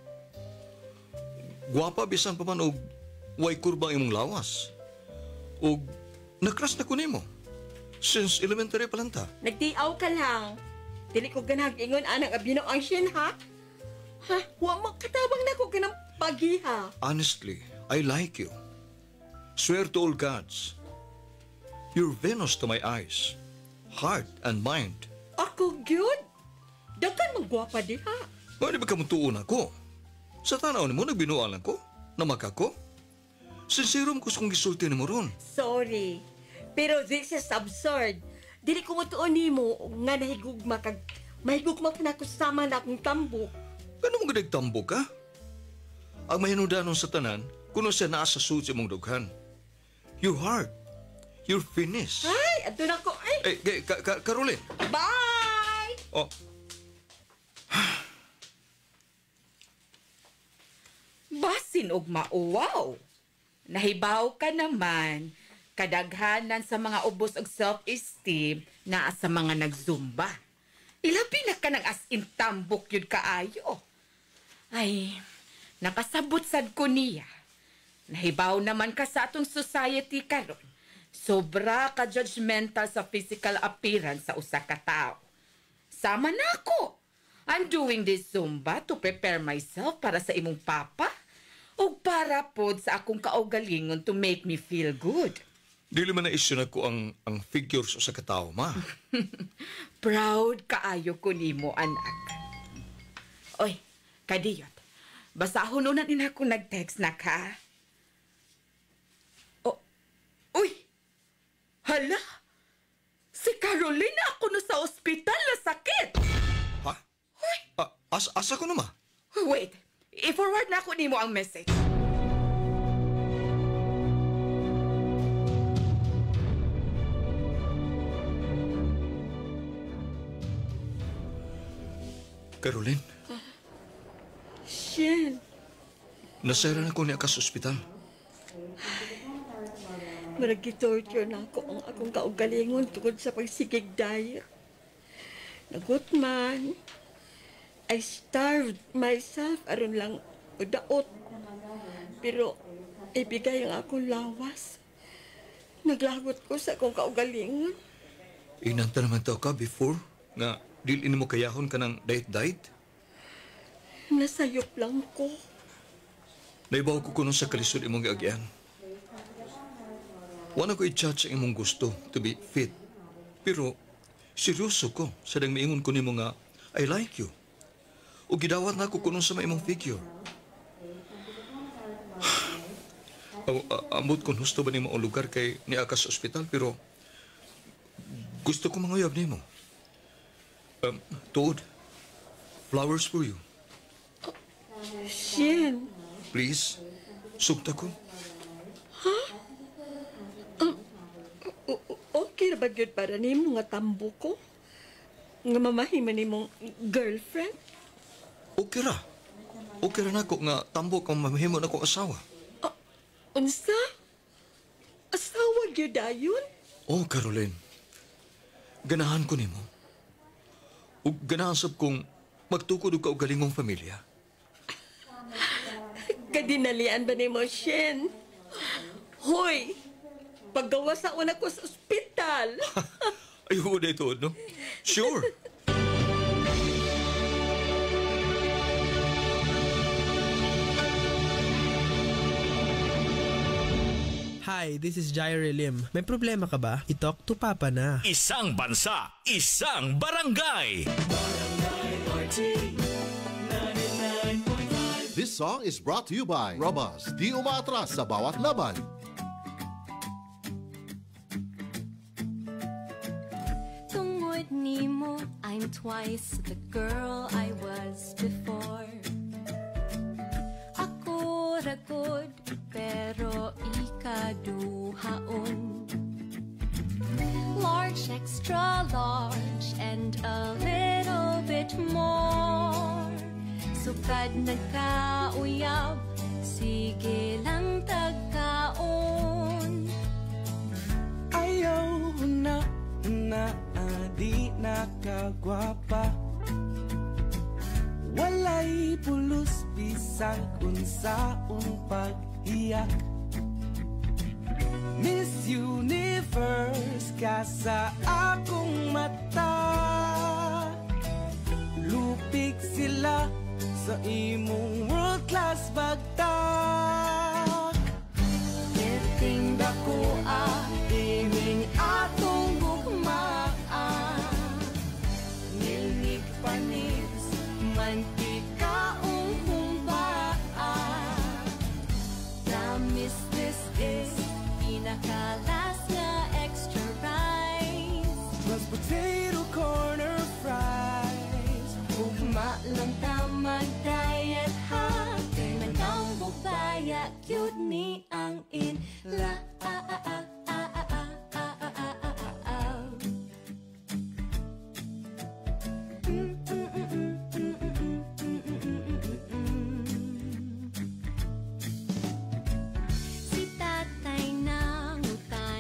Guwapa bisan pa man og way kurba imong lawas. Og nakras na ko nimo. Since elementary pa lang ta. Nagtiaw ka lang. Dili ko ganag ingon anang abino ang Shen, ha? Ha? Wa makatabang na ko ganang pagiha. Honestly, I like you. Swear to all gods. You're Venus to my eyes. Heart and mind. Ako gyud. Dagan magwapa diha. Di ba ka mutuon ako? Sa tanaw ni mo, nagbinualan ko? Namaka ko? Sincero mo kung gisulti ni mo ron. Sorry. Pero this is absurd. Dili ko mutuon nimo nga nahigugma kag mahigugma ka na ko sama na akong tambok. Ganun mo tambok ka? Ang mahinudanon sa tanan, kuno siya naa sa suit sa mong dughan. Your heart. Your finish. Ay, ato na ko. Ay. Caroline. Bye! Oh. Basin og mauwaw. Nahibaw ka naman. Kadaghanan sa mga ubos og self-esteem na sa mga nagzumba. Ilabi na ka ng as in tambok yun kaayo. Ay, nakasabot sad ko niya. Nahibaw naman ka sa atong society karon. Sobra ka judgmental sa physical appearance sa usa ka tao. Sama na ako. I'm doing this Zumba to prepare myself para sa imong papa o para pod sa akong kaugalingon to make me feel good. Dili man na isyu na ko ang figures sa katao, ma. Proud kaayo ko nimo, anak. Oy, kadiyot. Basahon una din ako nag-text na ka. Oh, uy! Hala! Si Caroline ako na sa ospital na sakit! Ha? Uy! Asa ko na, ma? Wait, i-forward na ako nimo ang message. Caroline, Shen, nasayra na ko niya ka sa ospital. marag-torture na ako ang akong kaugalingon tungod sa pagsigig diet. Nagutman, I starved myself aron lang daot. Pero ibigay ang akong lawas. Naglagot ko sa akong kaugalingon. Inanta naman tao ka before nga dilin mo kayahon ka ng diet-diet? Nasayop lang ko. Naibaw ko kuno sa kalisod imong giagyan. Wala ko i-judge ang imong gusto to be fit. Pero seryoso ko sa dang miingon ko nimo nga I like you. O gidawat na ako kuno sa maimong figure. Ambot kung husto ba nimo ang lugar kay niaka sa ospital pero gusto ko manguyab nimo. Toad, flowers for you. Shen. Please, sugta ko. Ha? Okay ra ba gyud para nimo nga tambo ko? Nga mamahiman nimong girlfriend? Okay ra. Okay ra nako nga tambok ang mamahimo na kong asawa. Unsa? Asawa gyud dayon? Oh, Caroline. Ganahan ko nimo. Ug ganahan sab kong magtukod og kaugalingong pamilya. Kadinalian ba nimo, Shen? Hoy! Paggawa sa una ko sa ospital. Ayoko na ito, no? Sure. Hi, this is Jairi Lim. May problema ka ba? I-talk to Papa na. Isang bansa, isang barangay. This song is brought to you by Robust. Di umaatras sa bawat laban. Tungod nimo, I'm twice the girl I was before. Ako ragod, pero ikaduhaon. Large, extra large, and a little bit more. Sukad nagkauyab, sige lang tagkaon. Ayaw na di nakagwapa. Walay pulos bisag unsaon pag-iyak. Miss Universe ka sa akong mata. Lupig sila sa imong world class bagta. Getting dako ining atong gugmaan. Nilnig panis mantika-ong humbaan. Promise this is pinakalas na extra rice. Plus potato corner fries. Ugma lang ta mag-diet ha. Kay manang bubaya, cute ni ang inla. Si tatay nang utay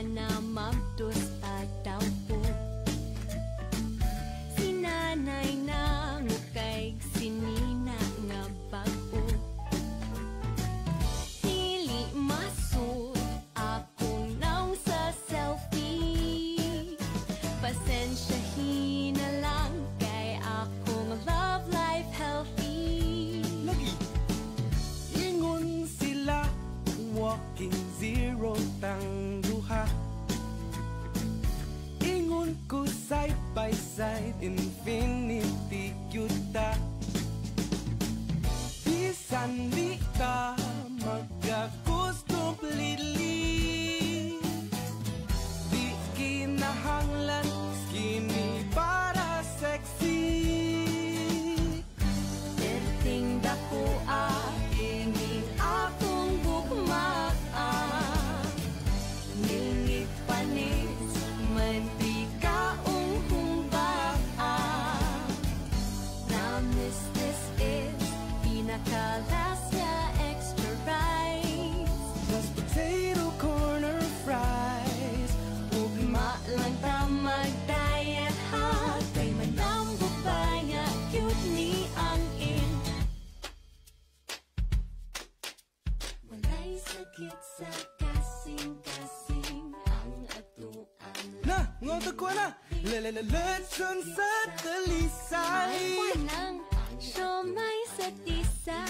Na, ngoto ko na. Lechon sa talisay. Walang siomay sa tisa.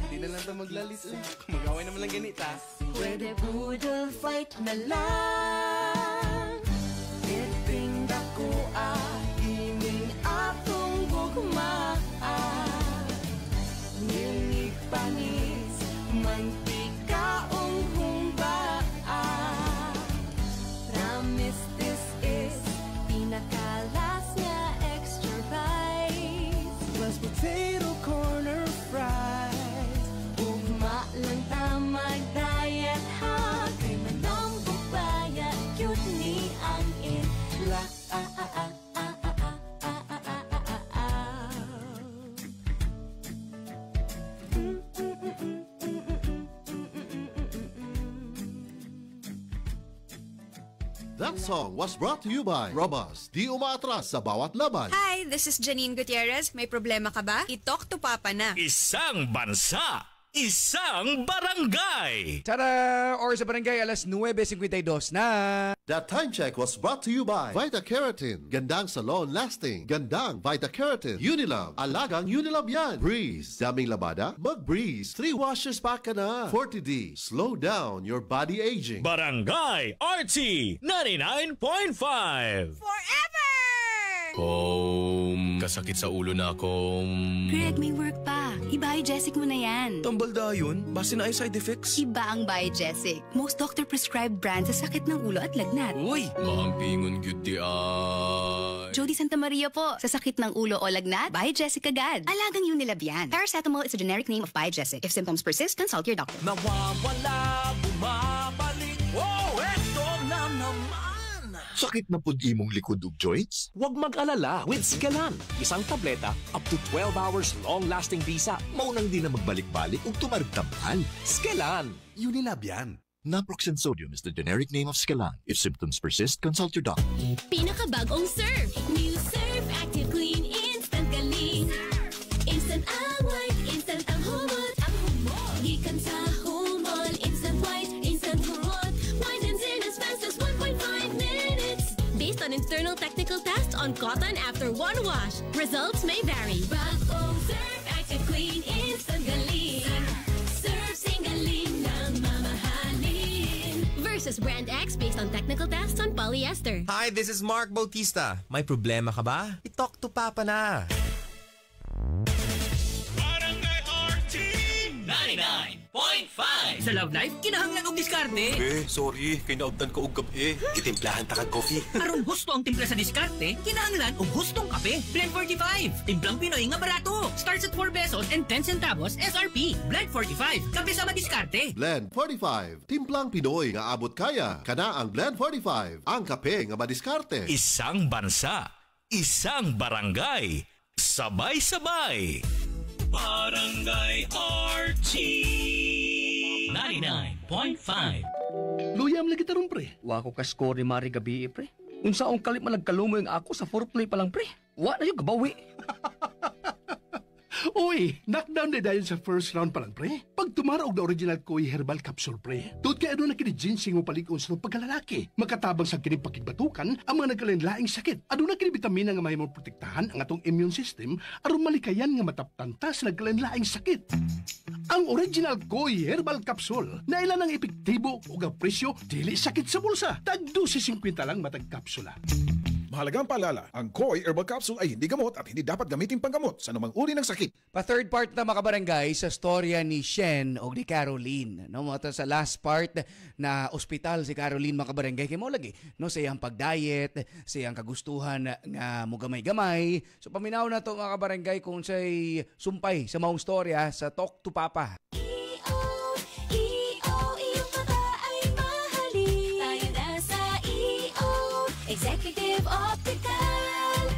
Hindi na lang ito maglalis. Mag-away naman lang ganita. Pwede boodle fight na lang. Iting dako ining atong gugma. Nginig panis, mantikaong humba. Promise this is pinakalas nga extra rice. Plus potato corner fries. Ugma lang ta mag-diet ha. Kay manong bubaya, cute ni ang itla. That song was brought to you by Robust. Di umaatras sa bawat laban. Hi, this is Janine Gutierrez. May problema ka ba? I-talk to Papa na. Isang bansa, isang barangay. Tara! Or sa barangay, alas 9:52 na. That time check was brought to you by Vita Keratin. Gandang salon lasting. Gandang Vita Keratin. Unilab. Alagang Unilab yan. Breeze. Daming labada? Mag-Breeze. 3 washes pack ka na. 40D. Slow down your body aging. Barangay RT 99.5. Forever! Kasakit sa ulo na akong... Greg, may work pa. I-Biogesic mo na yan. Tambal da yun? Base na ay side effects? Iba ang Biogesic. Most doctor-prescribed brand sa sakit ng ulo at lagnat. Uy! Maampingon gyud di ay... Jody Santa Maria po. Sa sakit ng ulo o lagnat, Biogesic agad. Alagang Unilab yan. Paracetamol is a generic name of Biogesic. If symptoms persist, consult your doctor. Nawawala, bumabalik. Oh, eto na naman. Sakit na pud imong likod ug joints? Huwag mag-alala with Scalan. Isang tableta, up to 12 hours long-lasting bisa. Maunang di na magbalik-balik ug tumartamhal. Scalan. Unilab yan. Naproxen sodium is the generic name of Scalan. If symptoms persist, consult your doctor. Pinakabagong Surf. New Surf Active Clean Instant Galing. Instant ang white, instant ang humot. Gikan sa humol, instant white, instant humot. Whitens in as fast as 1.5 minutes. Based on internal technical tests on cotton after one wash. Results may vary. Bagong Surf Active Clean Instant Galing. Surf sing galing ng mamahalin. Versus Brand X based on technical tests on polyester. Hi, this is Mark Bautista. May problema ka ba? I-talk to Papa na. Barangay RT 99.5. Sa Love Life, kinahanglan og diskarte. Sorry. Kinaubtan ko og gabi. Itimplahan ta kag coffee. Aron husto ang timpla sa diskarte, kinahanglan og hustong kape. Blend 45. Timplang Pinoy nga barato. Starts at 4 pesos and 10 centavos SRP. Blend 45. Kape sa madiskarte. Blend 45. Timplang Pinoy nga abot kaya. Kana ang Blend 45. Ang kape nga madiskarte. Isang bansa, isang barangay, sabay-sabay. Barangay RT 99.5. Luyam lagi tarong pre. Wa ko ka-score ni Mari gabi pre. Unsa ang kalit man nagkalumo yung ako sa foreplay pa lang pre. Wa na yung gabawi. Uy, knockdown na dahil sa first round pa lang, pre. Pag tumarog na original Koi Herbal Capsule, pre. Doon kaya ano na kini-ginseng mo palikon sa pagkalalaki. Makatabang sa kinipakigbatukan ang mga nagkalain-laing sakit. Ano na kini-vitamina nga may mo protektahan ang atong immune system aron malikayan nga mataptanta sa nagkalain-laing sakit. Ang original Koi Herbal Capsule na ilan ang epektibo o ang presyo dili sakit sa bulsa. Tag 12.50 lang matag kapsula. Mahalagang paalala, ang Koi Herbal Capsule ay hindi gamot at hindi dapat gamitin panggamot sa anumang uri ng sakit. Pa-third part na mga barangay sa storya ni Shen o ni Caroline. No, mo sa last part na ospital si Caroline mga barangay kay mo lagi. No, sa iyang pag-diet, sa iyang kagustuhan nga mugamay-gamay. So paminaw na to mga barangay kung siya'y sumpay sa maong storya sa Talk to Papa. Executive Optical.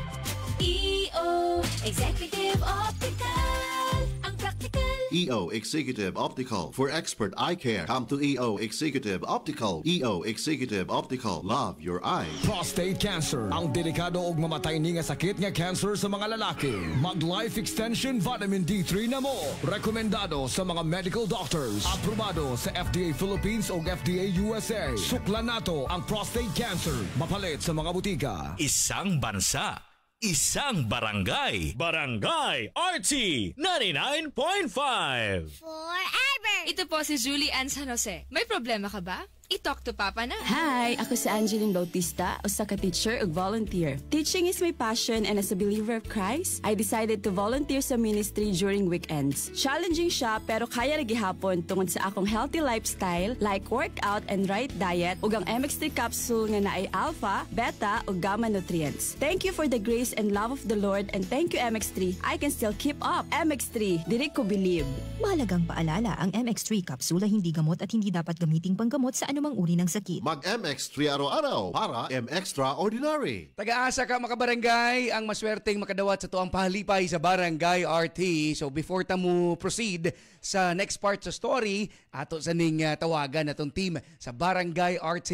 EO Executive Optical. Ang practical EO Executive Optical. For expert eye care, come to EO Executive Optical. EO Executive Optical. Love your eyes. Prostate cancer, ang delikado ug mamatay ni nga sakit nga cancer sa mga lalaki. Mag Life Extension Vitamin D3 na mo. Rekomendado sa mga medical doctors. Aprobado sa FDA Philippines ug FDA USA. Suklan nato ang prostate cancer. Mapalit sa mga butika. Isang bansa, isang barangay. Barangay RT 99.5. Forever! Ito po si Julie Ann San Jose. May problema ka ba? I-talk to Papa na. Hi! Ako si Angeline Bautista, usa ka teacher ug volunteer. Teaching is my passion and as a believer of Christ, I decided to volunteer sa ministry during weekends. Challenging siya pero kaya ra gihapon tungod sa akong healthy lifestyle like workout and right diet ug ang MX3 capsule nga naay alpha, beta ug gamma nutrients. Thank you for the grace and love of the Lord and thank you MX3. I can still keep up. MX3, diri ko believe. Mahalagang paalala, ang MX3 capsule ay hindi gamot at hindi dapat gamiting panggamot sa anumang uri ng sakit. Mag-MX3 araw-araw para M-Extraordinary. Taga-asa ka makabarangay, ang maswerteng makadawat sa tuang pahalipay sa Barangay RT. So before ta mo proceed sa next part sa story, ato sa ning tawagan natong team sa Barangay RT.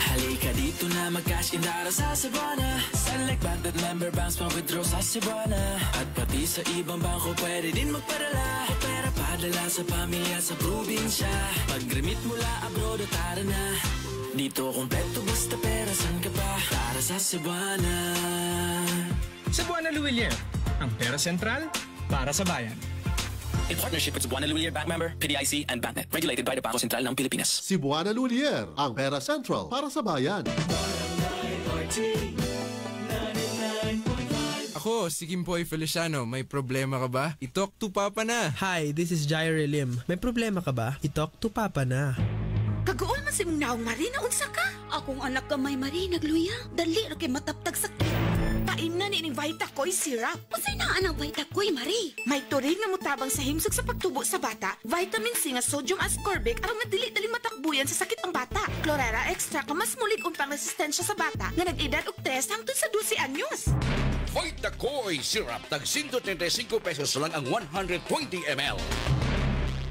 Halika dito na mag-cash in dara sa Cebuana. Select Banded Member Banks pa-withdraw sa Cebuana. At pati sa ibang bangko pwede din magpadala. O pera padala sa pamilya sa probinsya. Pag-remit mula abroad o tara na. Dito kompleto basta pera, san ka pa? Para sa Cebuana. Cebuana Luwilier, ang pera sentral para sa bayan. In partnership with Cebuana Luwilier Bank Member, PDIC, and BancNet. Regulated by the Bangko Sentral ng Pilipinas. Cebuana Luwilier, ang pera central para sa bayan. Ako, si Kimpoy Feliciano. May problema ka ba? I-talk to Papa na. Hi, this is Jaire Lim. May problema ka ba? I-talk to Papa na. Kagool man si mong naong Marina, unsa ka? Akong anak ka may Marina, Gluya. Dali ra kay mataptag sa painan ni Vitakoy syrup. Masay na anang Vitakoy, Marie. May turig na mutabang sa himsog sa pagtubo sa bata, vitamin C nga sodium ascorbic aron madili-dali matakbuyan sa sakit ang bata. Chlorella extra ka mas mulig umpang resistensya sa bata nga nag-edad og 3 hangtod sa 12 anyos. Vitakoy syrup tag 135 pesos lang ang 120 ml.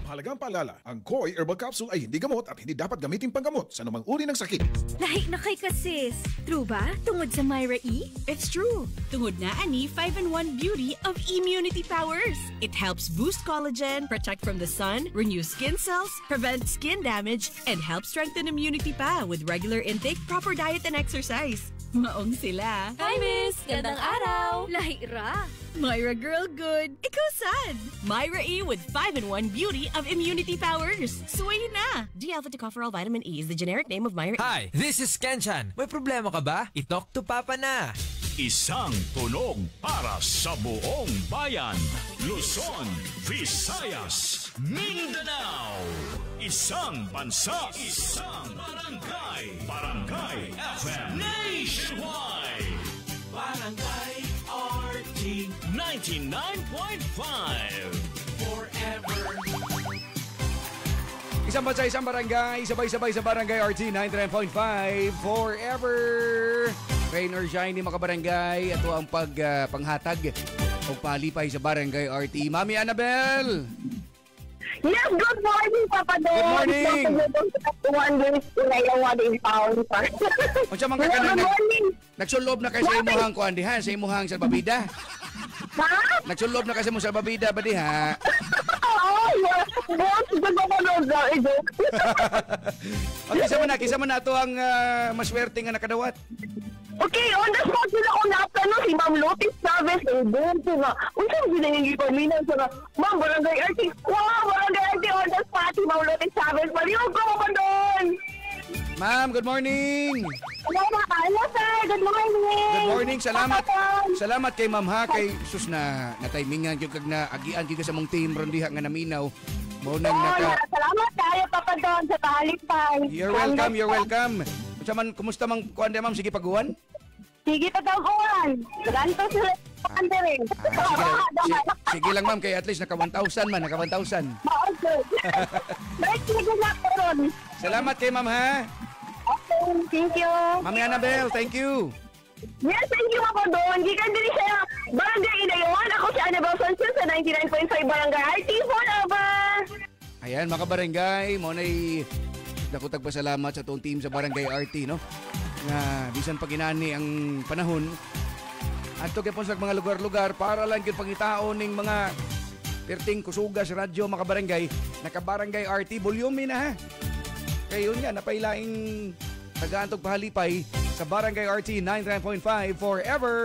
Mahalagang paalala, ang Koi Herbal Capsule ay hindi gamot at hindi dapat gamitin panggamot sa anumang uri ng sakit. Lahi na kay ka sis. True ba? Tungod sa Myra E? It's true. Tungod na ani 5-in-1 beauty of immunity powers. It helps boost collagen, protect from the sun, renew skin cells, prevent skin damage, and help strengthen immunity pa with regular intake, proper diet, and exercise. Maong sila. Hi, Miss! Gandang araw! Lahi ra. Myra Girl Good. Ikaw sad. Myra E with 5-in-1 beauty of immunity powers. Suway na. D-alpha-tocopherol vitamin E is the generic name of Myra E. Hi, this is Kenchan. May problema ka ba? I-talk to Papa na. Isang tunog para sa buong bayan. Luzon, Visayas, Mindanao. Isang bansa, isang barangay. Barangay FM Nationwide. Barangay RT 99.5. Forever. Isang bansa, isang barangay, sabay-sabay sa Barangay RT 99.5 forever. Rain or shine ni mga barangay, ito ang panghatag o palipay sa Barangay RT. Mami Annabel! Yes, good morning, Papa Don. Good morning. One day, inayawa din pound. Good morning. Nagsulob na kayo sa imuhang kuan diha, sa imuhang salbabida. Ha? Nagsulob na kasi mo salbabida ba diha? Oo, Kisa man na ito ang maswerte nga nakadawat. Okay, on the spot sila ko natanong si Ma'am Lotis Chavez ng Bunso nga. Unsang ginagigil paminan sa nga, Ma'am, Barangay RT. Wow, Barangay RT on the spot si Ma'am Lotis Chavez. Maliyog ko mo doon. Ma'am, good morning. Hello, sir. Good morning. Good morning. Salamat. Salamat kay Ma'am ha. Kay sus na timingan yung kag na agian kay sa mong team ron diha nga naminaw. Salamat tayo, Papa Don, sa pahalipay. You're welcome, you're welcome. Kumusta mang kuan ma'am? Sige paguan? Sige paguan. Ganto sila rin. Sige lang ma'am, kay at least naka 1,000 man, naka 1,000. Okay. Salamat kay ma'am ha. Okay, thank you. Mami Annabel, thank you. Yes, thank you, Papa Don. Gikan din siya. Barangay Inayawan. Ako si Annabelle Sanchez sa 99.5 Barangay RT Forever! Ayan, mga barangay, mo na'y dakotag pasalamat sa itong team sa Barangay RT, no? Na bisan paginani ang panahon at ito kaya po sa mga lugar-lugar para lang yung pangitaon ng mga perting kusuga sa radyo, mga barangay, naka-Barangay RT, volume na ha. Kayo nga, napailaing tagaantog pahalipay sa Barangay RT 99.5 Forever!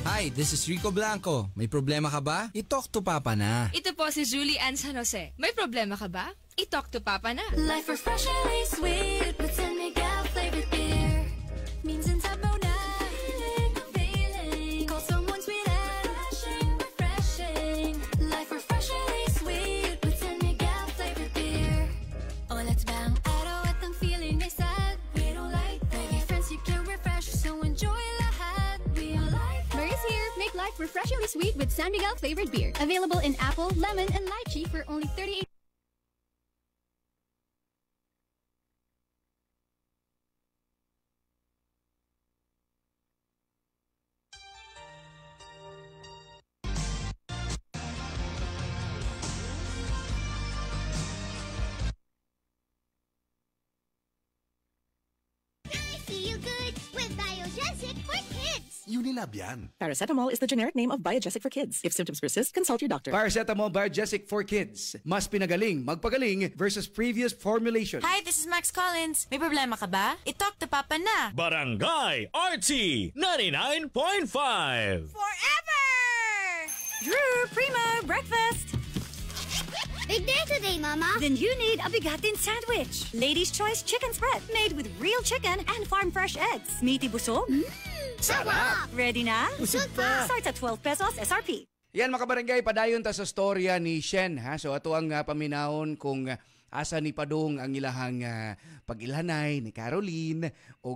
Hi, this is Rico Blanco. May problema ka ba? I-talk to Papa na. Ito po si Julie Ann San Jose. May problema ka ba? I-talk to Papa na. Life refreshingly sweet with San Miguel flavored beer. Minsan sabaw na, feeling. Call someone sweet and refreshing. Life refreshingly sweet with San Miguel flavored beer. Oh, let's bang araw at ang feeling ay sad. We don't like that. Maybe friends you can refresh, so enjoy lahat. We all like that. Mary's here. Make life refreshingly sweet with San Miguel flavored beer. Available in apple, lemon, and lychee for only 38. Feel good with Biogesic for Kids. Unilab yan. Paracetamol is the generic name of Biogesic for Kids. If symptoms persist, consult your doctor. Paracetamol Biogesic for Kids. Mas pinagaling, magpagaling versus previous formulation. Hi, this is Max Collins. May problema ka ba? I-talk to Papa na. Barangay RT 99.5 Forever! Drew, Primo, breakfast! Big day today, Mama. Then you need a bigatin sandwich. Ladies' Choice Chicken Spread. Made with real chicken and farm-fresh eggs. Meaty busog. Sarap! Ready na? Busog pa! Starts at 12 pesos SRP. Yan, mga barangay, padayon ta sa storya ni Shen. Ha? So ato ang paminahon kung asa ni Padong ang ilahang pag-ilhanay ni Caroline o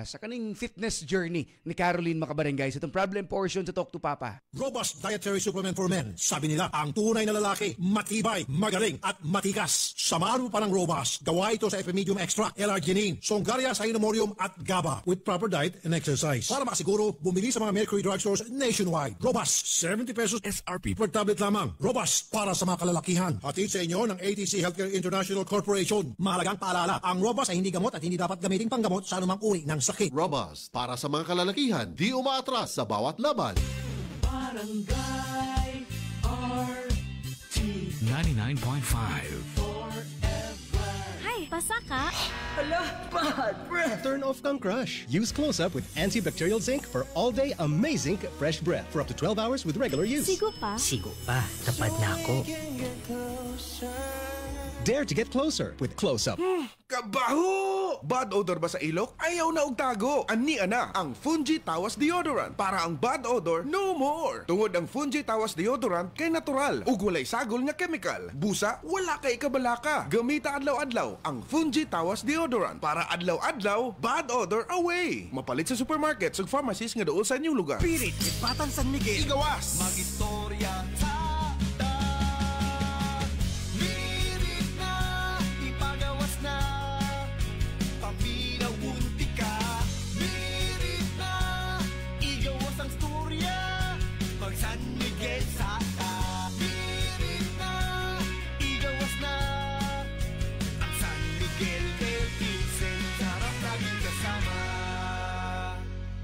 sa kaning fitness journey ni Caroline, mga barangay, sa itong problem portion sa Talk to Papa. Robust Dietary Supplement for Men. Sabi nila, ang tunay na lalaki, matibay, magaling at matikas. Samahan mo pa ng Robust. Gawa ito sa Epimedium Extract, L-Arginine, Songaria Cynomorium at GABA with proper diet and exercise. Para makasiguro, bumili sa mga Mercury drugstores nationwide. Robust, 70 pesos SRP per tablet lamang. Robust, para sa mga kalalakihan. Hatid sa inyo ng ATC Healthcare International Corporation. Mahalagang paalala, ang Robust ay hindi gamot at hindi dapat gamiting panggamot sa anumang uri ng sakit. Robust, para sa mga kalalakihan, di umaatras sa bawat laban. Barangay RT 99.5 Hi, pasaka. Hala, bad breath. Turn off kang crush. Use Close-Up with antibacterial zinc for all-day amazing fresh breath for up to 12 hours with regular use. Sigo pa. Sigo pa. Tapad na ako. Dare to get closer with Close-Up. Kabaho! Bad odor ba sa ilok? Ayaw na og tago. Ani ana ang Fungi Tawas Deodorant para ang bad odor no more. Tungod ang Fungi Tawas Deodorant kay natural ug walay sagol nga chemical. Busa wala kay kabalaka. Gamita adlaw-adlaw ang Fungi Tawas Deodorant para adlaw-adlaw bad odor away. Mapalit sa supermarkets ug pharmacies nga duol sa inyong lugar. Pirit, Batan San Miguel. Igawas. Magistorya sa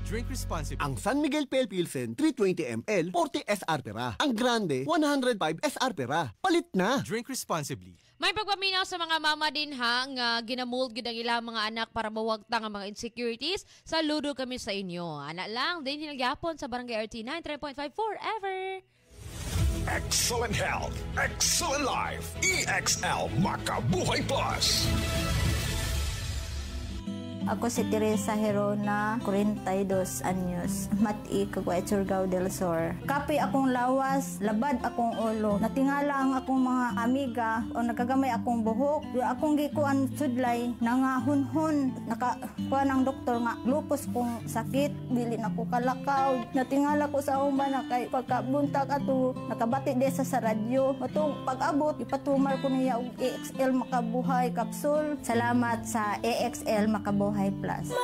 Drink responsibly. Ang San Miguel Pale Pilsen 320 ml 40 SR pera. Ang Grande 105 SR pera. Palit na. Drink responsibly. May pagpaminaw sa mga mama din ha nga ginamold gid ang ilang mga anak para mawagtang ang mga insecurities. Saludo kami sa inyo. Anak lang din hinagyapon sa Barangay RT 93.5 Forever. Excellent health, excellent life. EXL Makabuhay Plus. Ako si Teresa Herona, 42 anyos, mati kagway Surigao del Sur. Kapi akong lawas, labad akong ulo. Natingala ang akong mga amiga o nagagamay akong buhok. Akong gikuan sudlay, nangahunhon. Nakakuha ng doktor nga, lupus kong sakit, dili na ko kalakaw. Natingala ko sa uma na kay pagkabuntag ato, nakabati desa sa radyo. Matong pag-abot, ipatumar ko niya og EXL Makabuhay Capsule. Salamat sa EXL Makabuhay Plus.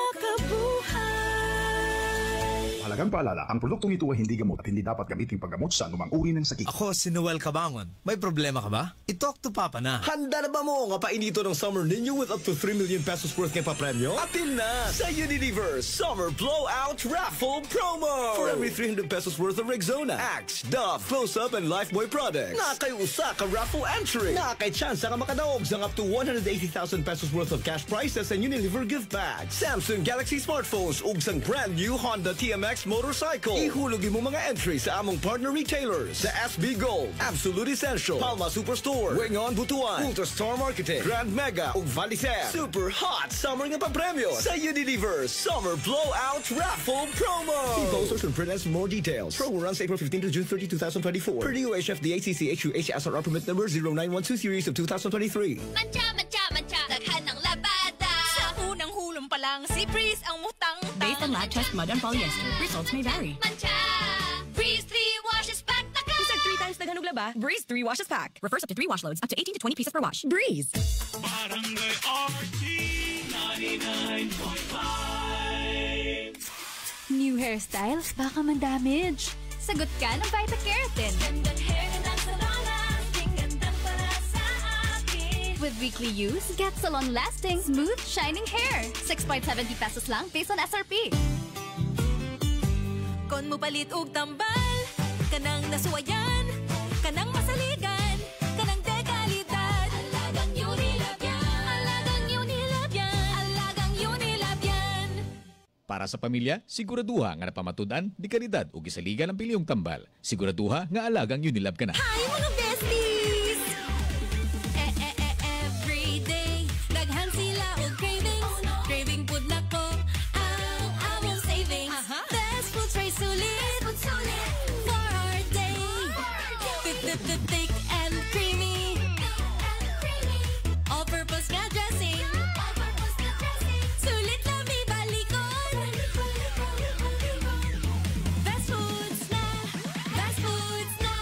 Mahalagang Mahalagang paalala, ang produktong ito ay hindi gamot at hindi dapat gamitin paggamot sa anumang uri ng sakit. Ako si Noel Cabangon. May problema ka ba? I-talk to Papa na. Handa na ba mo nga painito ng summer ninyo with up to 3 million pesos worth ng papremyo? Atin na sa Unilever Summer Blowout Raffle Promo! For every 300 pesos worth of Rexona, Axe, Dove, Close-Up, and Lifebuoy products, na kay usa ka raffle entry, na kay chance ka makadaog sa up to 180,000 pesos worth of cash prizes and Unilever gift bags, Samsung Galaxy smartphones, ug sang brand new Honda TMX motorcycle. Ihulog mo mga entry sa among partner retailers sa SB Gold, Absolute Essential, Palma Superstore, Wingon Butuan, Ultra Star Marketing, Grand Mega ug Valisem. Super hot summer nga papremyo sa Unilever Summer Blowout Raffle Promo. See posters and print us more details. Promo runs April 15 to June 30, 2024. Per DOHF DACCHU HSR permit number 0912 series of 2023. Mancha, daghan ng labada. Sa unang hulong pa lang, si Breeze ang mutang-tang. Based on lab test mud and polyester, results may vary. Mancha, Breeze 3 washes pack na ka. Isang 3 times daghan og laba, Breeze 3 washes pack. Refers up to 3 wash loads, up to 18 to 20 pieces per wash. Breeze. Barangay RT 99.5. New hairstyles baka man-damage. Sagot ka ng Vita Keratin. Gandang hair na salon, gandang para sa akin. With weekly use, get salon-lasting, smooth, shining hair. 6.70 pesos lang based on SRP. Kon mo palit og tambal, kanang nasuwayan, kanang masaligan, kanang dekalidad. Alagang Unilab yan, alagang Unilab yan, alagang Unilab yan. Para sa pamilya, siguraduha nga napamatud-an, di kalidad o gisaligan ang piliyong tambal. Siguraduha nga alagang Unilab ka na. Hi mga besties! Everyday, daghan sila og cravings. Craving food na ko, ang among savings. Best food tray sulit, for our day. Thick and creamy. All-purpose nga dressing. Sulit lang may balikon. Fast foods na, fast foods na.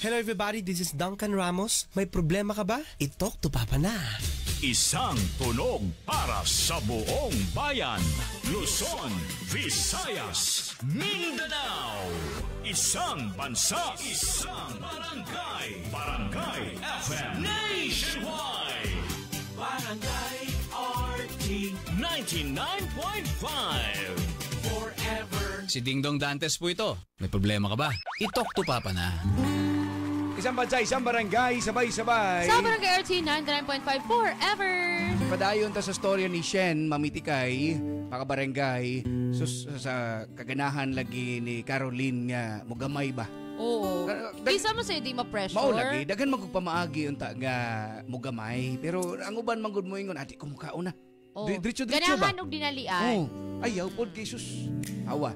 Hello everybody, this is Duncan Ramos. May problema ka ba? I-talk to Papa na. Isang tunog para sa buong bayan. Luzon, Visayas, Mindanao. Isang bansa, isang barangay. Barangay FM Nationwide. Barangay RT 99.5. Forever. Si Dingdong Dantes po ito. May problema ka ba? I-talk to Papa na. Isang bansa, isang barangay, sabay-sabay. Sa Barangay RT 99.5 forever. Padayon ta sa storya ni Shen, Mamitikay, mga barangay, sa kaganahan lagi ni Caroline nga mugamay ba? Oo. Bisa mo sa'yo di ma-pressure. Mao lagi, daghan magpamaagi unta nga mugamay. Pero ang uban manggod mo ingon, ati kumukao na. Diretso ba? Ganahan og dinalian. Ayaw pod kay sus. Awa.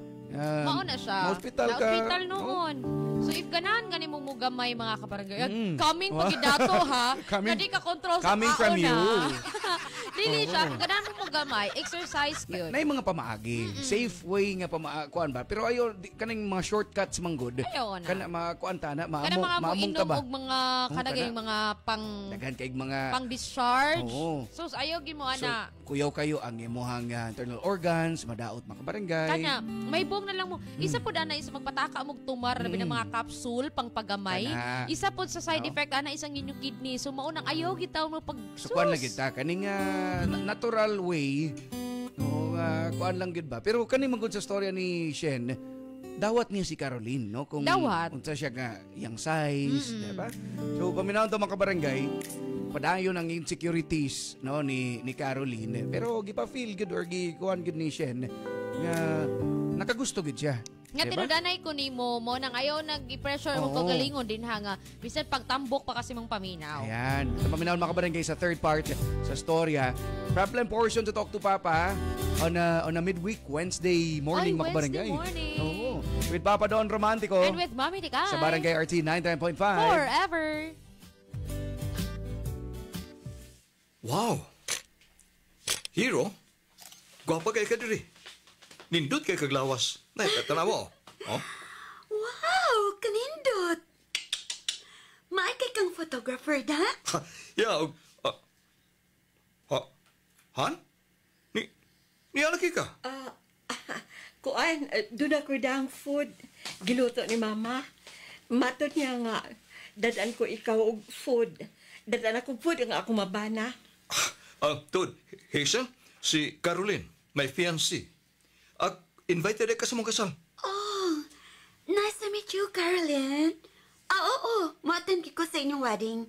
Mao na siya. Hospital ka. Na-hospital noon. So if ganahan gani mo mugamay mga kabarangay. Coming pagidato ha. Kadi ka control sa coming from you. Dili siya. Ganahan mo mugamay. Exercise yun. Na mga pamaagi. Safe way nga kuan ba. Pero ayo kaning mga shortcuts manggod. Ayaw na. Kana mga kuan ta na maamong ta ba. Kanang mga kanagay mga pang daghan kay mga pang discharge. Oo. So ayaw gid mo ana. So, kuyaw kayo ang imuhang internal organs, madaot mga barangay. Kana may buong na lang mo. Isa po na isa magpataka mong tumor labi ng mga capsule pang pagamay. Isa po sa side effect ana isang inyong kidney. So mao nang ayaw gitaw mo pag so kuan lang kita kaning natural way. Kuan lang gid ba. Pero kani magud sa storya ni Shen, dawat niya si Caroline, no? Kung unsa siya nga yang size, di ba? So paminawon to mga kabarangay, padayon ang insecurities no ni Caroline. Pero gipa feel good or kuan gid ni Shen nga nakagusto gid siya. Nga tinudanay ko nimo mo nang ayaw nag-pressure mo pagalingon din ha nga bisan pagtambok pa kasi mong paminaw. Ayan. Sa paminaw mga kabarangay sa third part sa storya, problem portion to talk to Papa on a midweek Wednesday morning mga kabarangay. Wednesday morning. Oo. With Papa Don Romantico. And with Mommy Tikay. Sa Barangay RT 99.5. Forever. Wow! Hero? Gwapa kay ka diri. Nindot kay kaglawas. Nay, tanawa. Oh? Wow! Kanindot! Maay kay kang photographer, da? Yeah. Han? Niyalaki ka? Kuan, doon ako dang food. Giluto ni Mama. Matod niya nga, dadan ko ikaw og food. Dadan ako food nga ako mabana. Tod, Hazel, si Caroline, my fiancé. Invited ka sa mong kasal. Oh, nice to meet you, Caroline. Oo, ma-attend ko sa inyong wedding.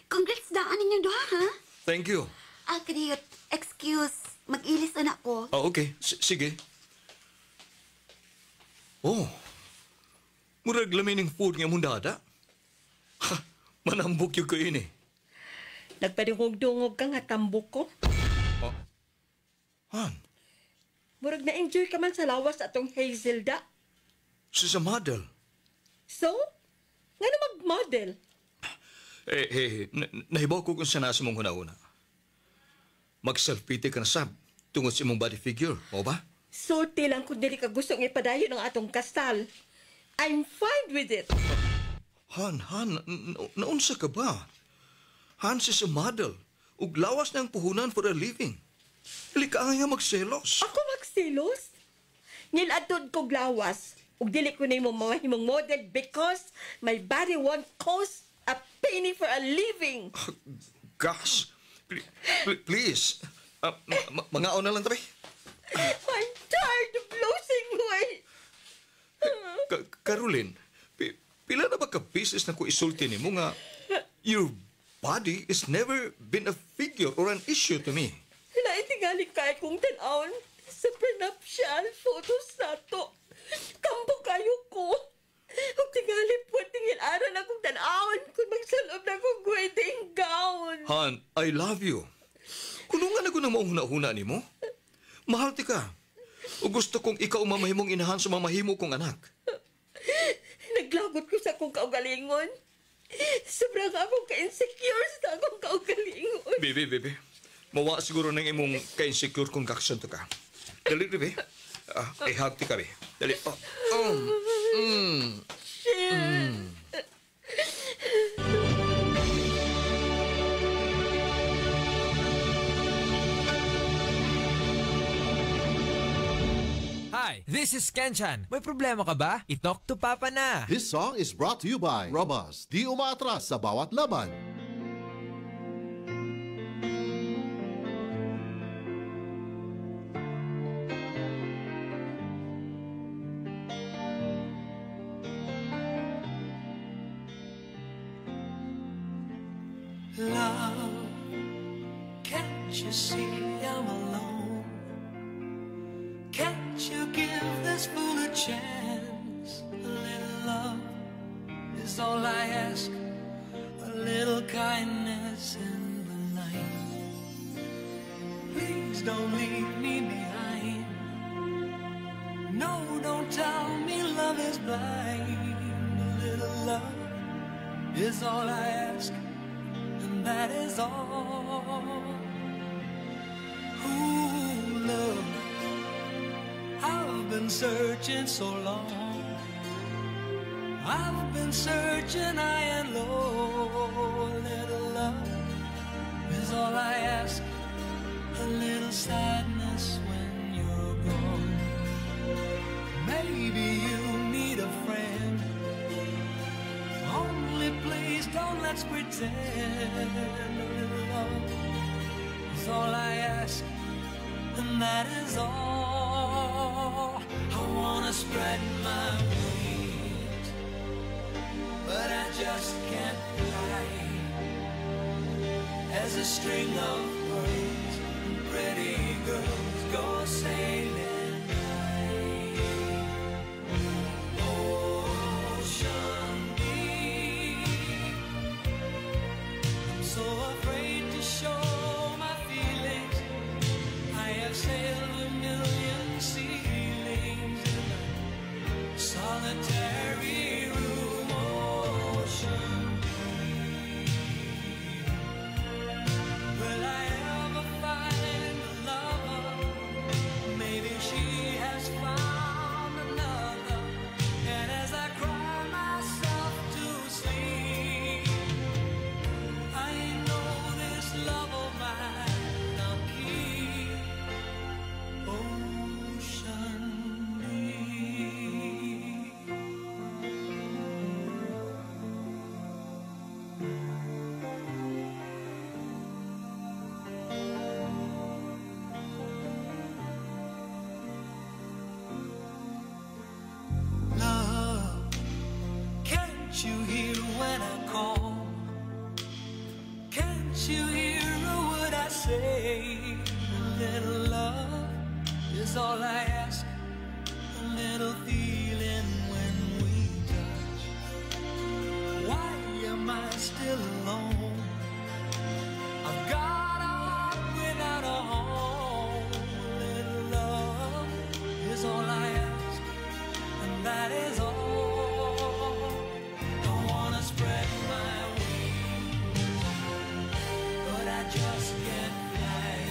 Congrats daan ninyong duha, ha? Thank you. Kadiyot, excuse, mag-ilis na ko. Okay. Sige. Oh, murag lamining food nga mong dada. Manambok yung ko ini. Nagpadungog-dungog ka nga tambok ko. Han? Murag na-enjoy ka man sa lawas atong Hazelda. Sa model. So? Nga na mag-model? Nahibaw ko kung sana sa mong huna-una. Mag-self-pity ka na sab tungod sa imong body figure, mo ba? Sulti lang kung dili ka gustong ipadayon ng atong kasal. I'm fine with it. Han, naunsa ka ba? Han si sa model, ug lawas na ang puhunan for a living. Dili ka nga magselos. Ako magselos? Niladtod kog lawas, ug dili ko na imong mamahimong model because my body won't cost a penny for a living. Gosh, please. Mangaon na lang tabi. I'm tired of losing weight. Caroline, pila na ba ka-business na ko isulti ni mo nga your body has never been a figure or an issue to me. Naitingali kay kong tanawon sa prenuptial photos nato. Kampo kayo ko. Kung tingali po, tingil-aran akong tanawon kung magsalob na kong wedding gown. Han, I love you. Kunungan ako na mauhuna-huna ni mo. Mahal ti ka. O gusto kong ikaw mamahimong inahan sa mamahimo kong anak. Naglagot ko sa akong kaugalingon. Sobrang akong ka-insecure sa akong kaugalingon. Bebe. Mawa siguro ng imong ka-insecure kung kaksanto ka. Dali, bebe. Ihag ti ka, bebe. Dali. Hi, this is Kenchan. May problema ka ba? I-talk to Papa na. This song is brought to you by Robas. Di umaatras sa bawat laban. Love, can't you see I'm alone? Can't you give this fool a chance? A little love is all I ask. A little kindness in the night. Please don't leave me behind. No, don't tell me love is blind. A little love is all I ask. And that is all. Ooh, love, I've been searching so long. I've been searching high and low. A little love is all I ask. A little sadness when you're gone. Maybe you need a friend. Only please don't let's pretend. A little love is all I ask, and that is all. I wanna spread my wings, but I just can't fly. As a string of pearls and pretty girls go sailing. So afraid to show my feelings. I have sailed a million ceilings in a solitary room. Ocean deep. Will I ever is all I ask. A little feeling when we touch. Why am I still alone? I've got a heart without a home. A little love is all I ask, and that is all. Don't wanna spread my wings, but I just can't fly.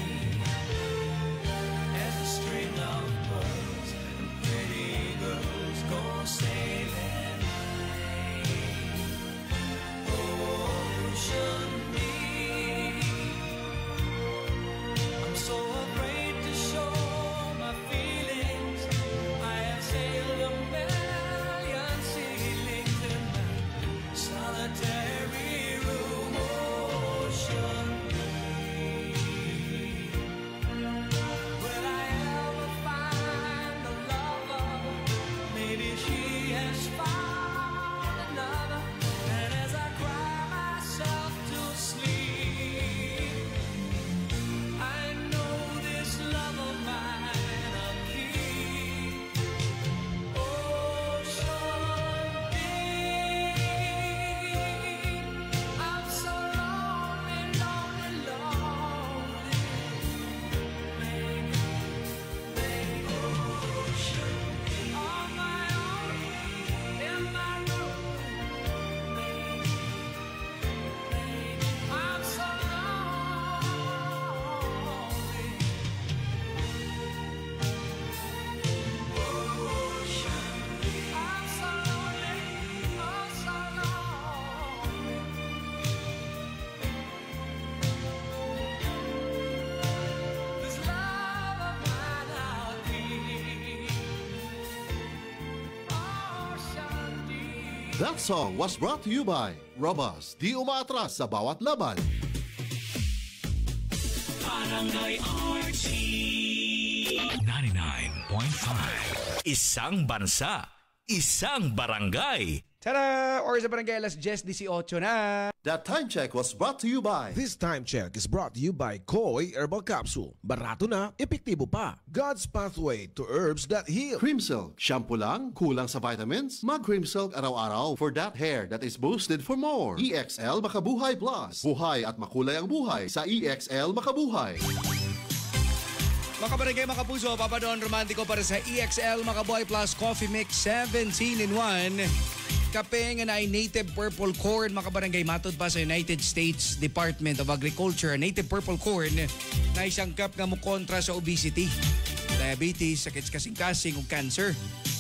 As a string of pearls and pretty girls go sailing high. Ocean deep, I'm so afraid to show my feelings. I have sailed a million ceilings in my solitary room. Ocean deep, will I ever find a lover? Maybe she has found another. And as I cry myself to sleep, I know this love of mine I'll keep. Ocean deep, I'm so lonely, lonely, lonely. Maybe ocean on my own in my room. I'm so lonely. Ocean, I'm so lonely, oh so lonely. This love of mine I'll keep. Ocean deep. That song was brought to you by Robust. Di umaatras sa bawat laban. Barangay RT 99.5. Isang bansa, isang barangay. Tara! Or sa barangay alas 10:18 na. That time check was brought to you by This time check is brought to you by Koi Herbal Capsule. Barato na, epektibo pa. God's pathway to herbs that heal. Cream Silk. Shampoo lang, kulang sa vitamins? Mag Cream Silk araw-araw for that hair that is boosted for more. EXL Makabuhay Plus. Buhay at makulay ang buhay sa EXL Makabuhay. Mga kabarangay, mga kapuso, Papa Don Romantico para sa EXL Makabuhay Plus Coffee Mix 17-in-1. Kape nga na ay native purple corn, mga kabarangay, matod pa sa United States Department of Agriculture. Native purple corn na isang cup nga mo kontra sa obesity, diabetes, sakit kasing-kasing ug cancer.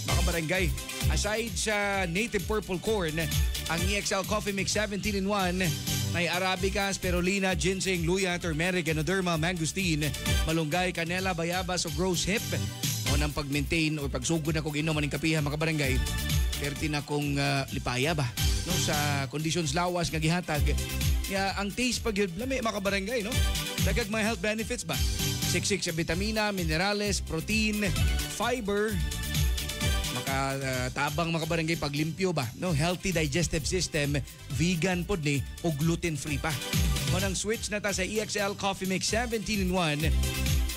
Mga kabarangay, aside sa native purple corn, ang EXL Coffee Mix 17-in-1 may Arabica, spirulina, ginseng, luya, turmeric, ganoderma, mangosteen, malunggay, canela, bayabas o rose hip. O nang pag-maintain o pagsugod na kong inom maning kapiha, mga kabarangay, perti na kong lipaya ba no sa conditions lawas nga gihatag ya ang taste pag yun lami, mga kabarangay, no dagag mga health benefits ba, siksik sa vitamina, minerales, protein, fiber, makatabang, mga kabarangay, paglimpyo ba, no healthy digestive system, vegan pod ni o gluten free pa. Mo nang switch na ta sa EXL Coffee Mix 17-in-1,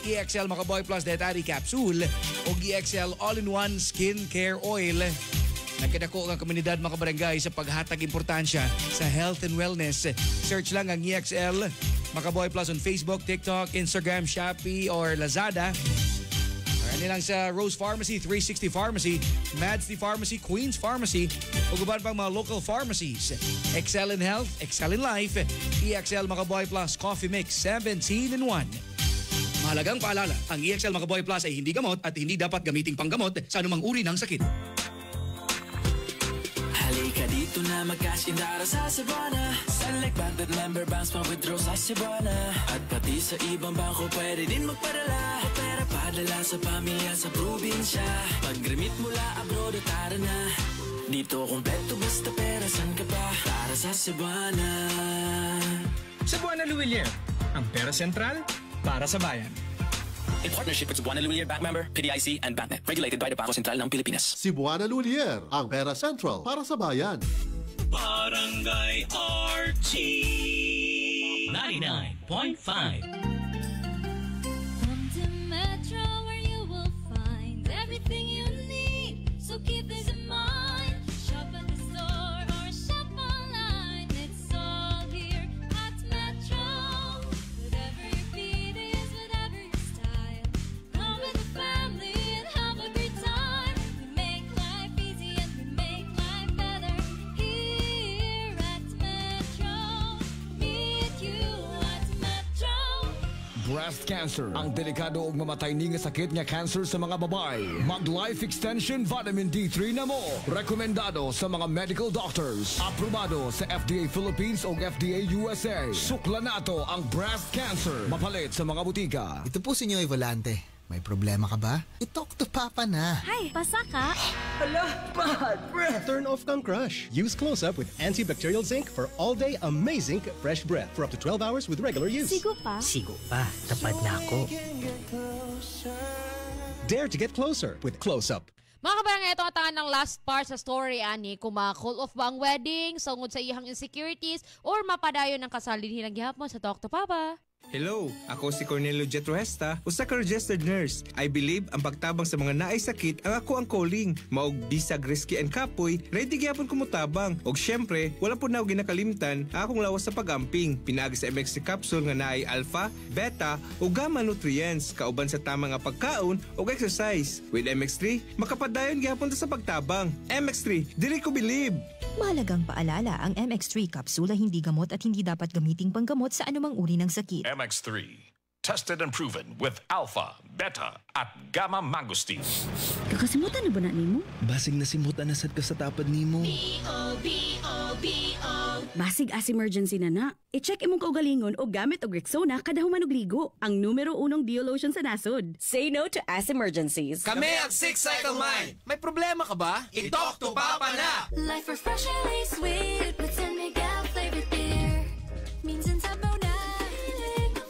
EXL Makaboy Plus Dietary Capsule o EXL All-in-One Skin Care Oil. Nagkadako ang komunidad, mga kabarangay, sa paghatag importansya sa health and wellness. Search lang ang EXL Makaboy Plus on Facebook, TikTok, Instagram, Shopee, or Lazada. Or nilang sa Rose Pharmacy, 360 Pharmacy, Madsty Pharmacy, Queen's Pharmacy, o guban pang mga local pharmacies. Excel in Health, Excel in Life, EXL Makaboy Plus Coffee Mix 17-in-1. Mahalagang paalala, ang EXL Makaboy Plus ay hindi gamot at hindi dapat gamiting panggamot sa anumang uri ng sakit. Halika dito na magkasindara sa Cebuana. Select Bank that member banks pa withdraw sa Cebuana. At pati sa ibang bangko pwede din magpadala. O pera padala sa pamilya sa probinsya. Pag-remit mula abroad o tara na. Dito kompleto basta pera, san ka pa? Para sa Cebuana. Cebuana Luwilier, ang pera sentral para sa bayan. In partnership with Cebuana Luwilier Bank member, PDIC and BancNet. Regulated by the Bangko Sentral ng Pilipinas. Cebuana Luwilier, ang pera central para sa bayan. Barangay RT 99.5. Come to Metro where you will breast cancer. Ang delikado ug mamatay ni nga sakit nga cancer sa mga babae. Mag Life Extension Vitamin D3 na mo. Rekomendado sa mga medical doctors. Aprobado sa FDA Philippines ug FDA USA. Sukla nato ang breast cancer. Mapalit sa mga butika. Ito po si Nyoy Volante. May problema ka ba? I-talk to Papa na. Hi, pasa ka? Hala, bad breath. Turn off kang crush. Use Close-Up with antibacterial zinc for all-day amazing fresh breath for up to 12 hours with regular use. Sigo pa? Sigo pa. Tapad na ako. Dare to get closer with Close-Up. Mga kabarangay, ito ang tangan ng last part sa story, ani. Kung ma-call off ba ang wedding, sangod sa iyang insecurities, or mapadayon ng kasal din hilang gihapon sa Talk to Papa. Hello, ako si Cornelio Jetruesta, usa ka registered nurse. I believe ang pagtabang sa mga naay sakit ang ako ang calling. Maog bisag risky and kapoy, ready gyapon ko mutabang. Og syempre, wala po na ginakalimtan akong lawas sa pagamping. Pinaagi sa MX3 capsule nga naay alpha, beta ug gamma nutrients kauban sa tama nga pagkaon ug exercise. With MX3, makapadayon gyapon ta sa pagtabang. MX3, dili ko believe. Mahalagang paalala, ang MX3 kapsula hindi gamot at hindi dapat gamiting panggamot sa anumang uri ng sakit. MX3, tested and proven with alpha, beta, at gamma mangosteen. Kakasimutan na ba na nimo? Basig nasimutan na sad ka sa tapad nimo. Basig as emergency na. I-check imong kaugalingon o gamit og Rexona kada human og ligo. Ang numero 1 Dio lotion sa nasod. Say no to as emergencies. Kami ang Six Cycle Mind. May problema ka ba? I-talk to Papa na! Life refreshingly sweet with San Miguel flavored beer. Minsan sabaw na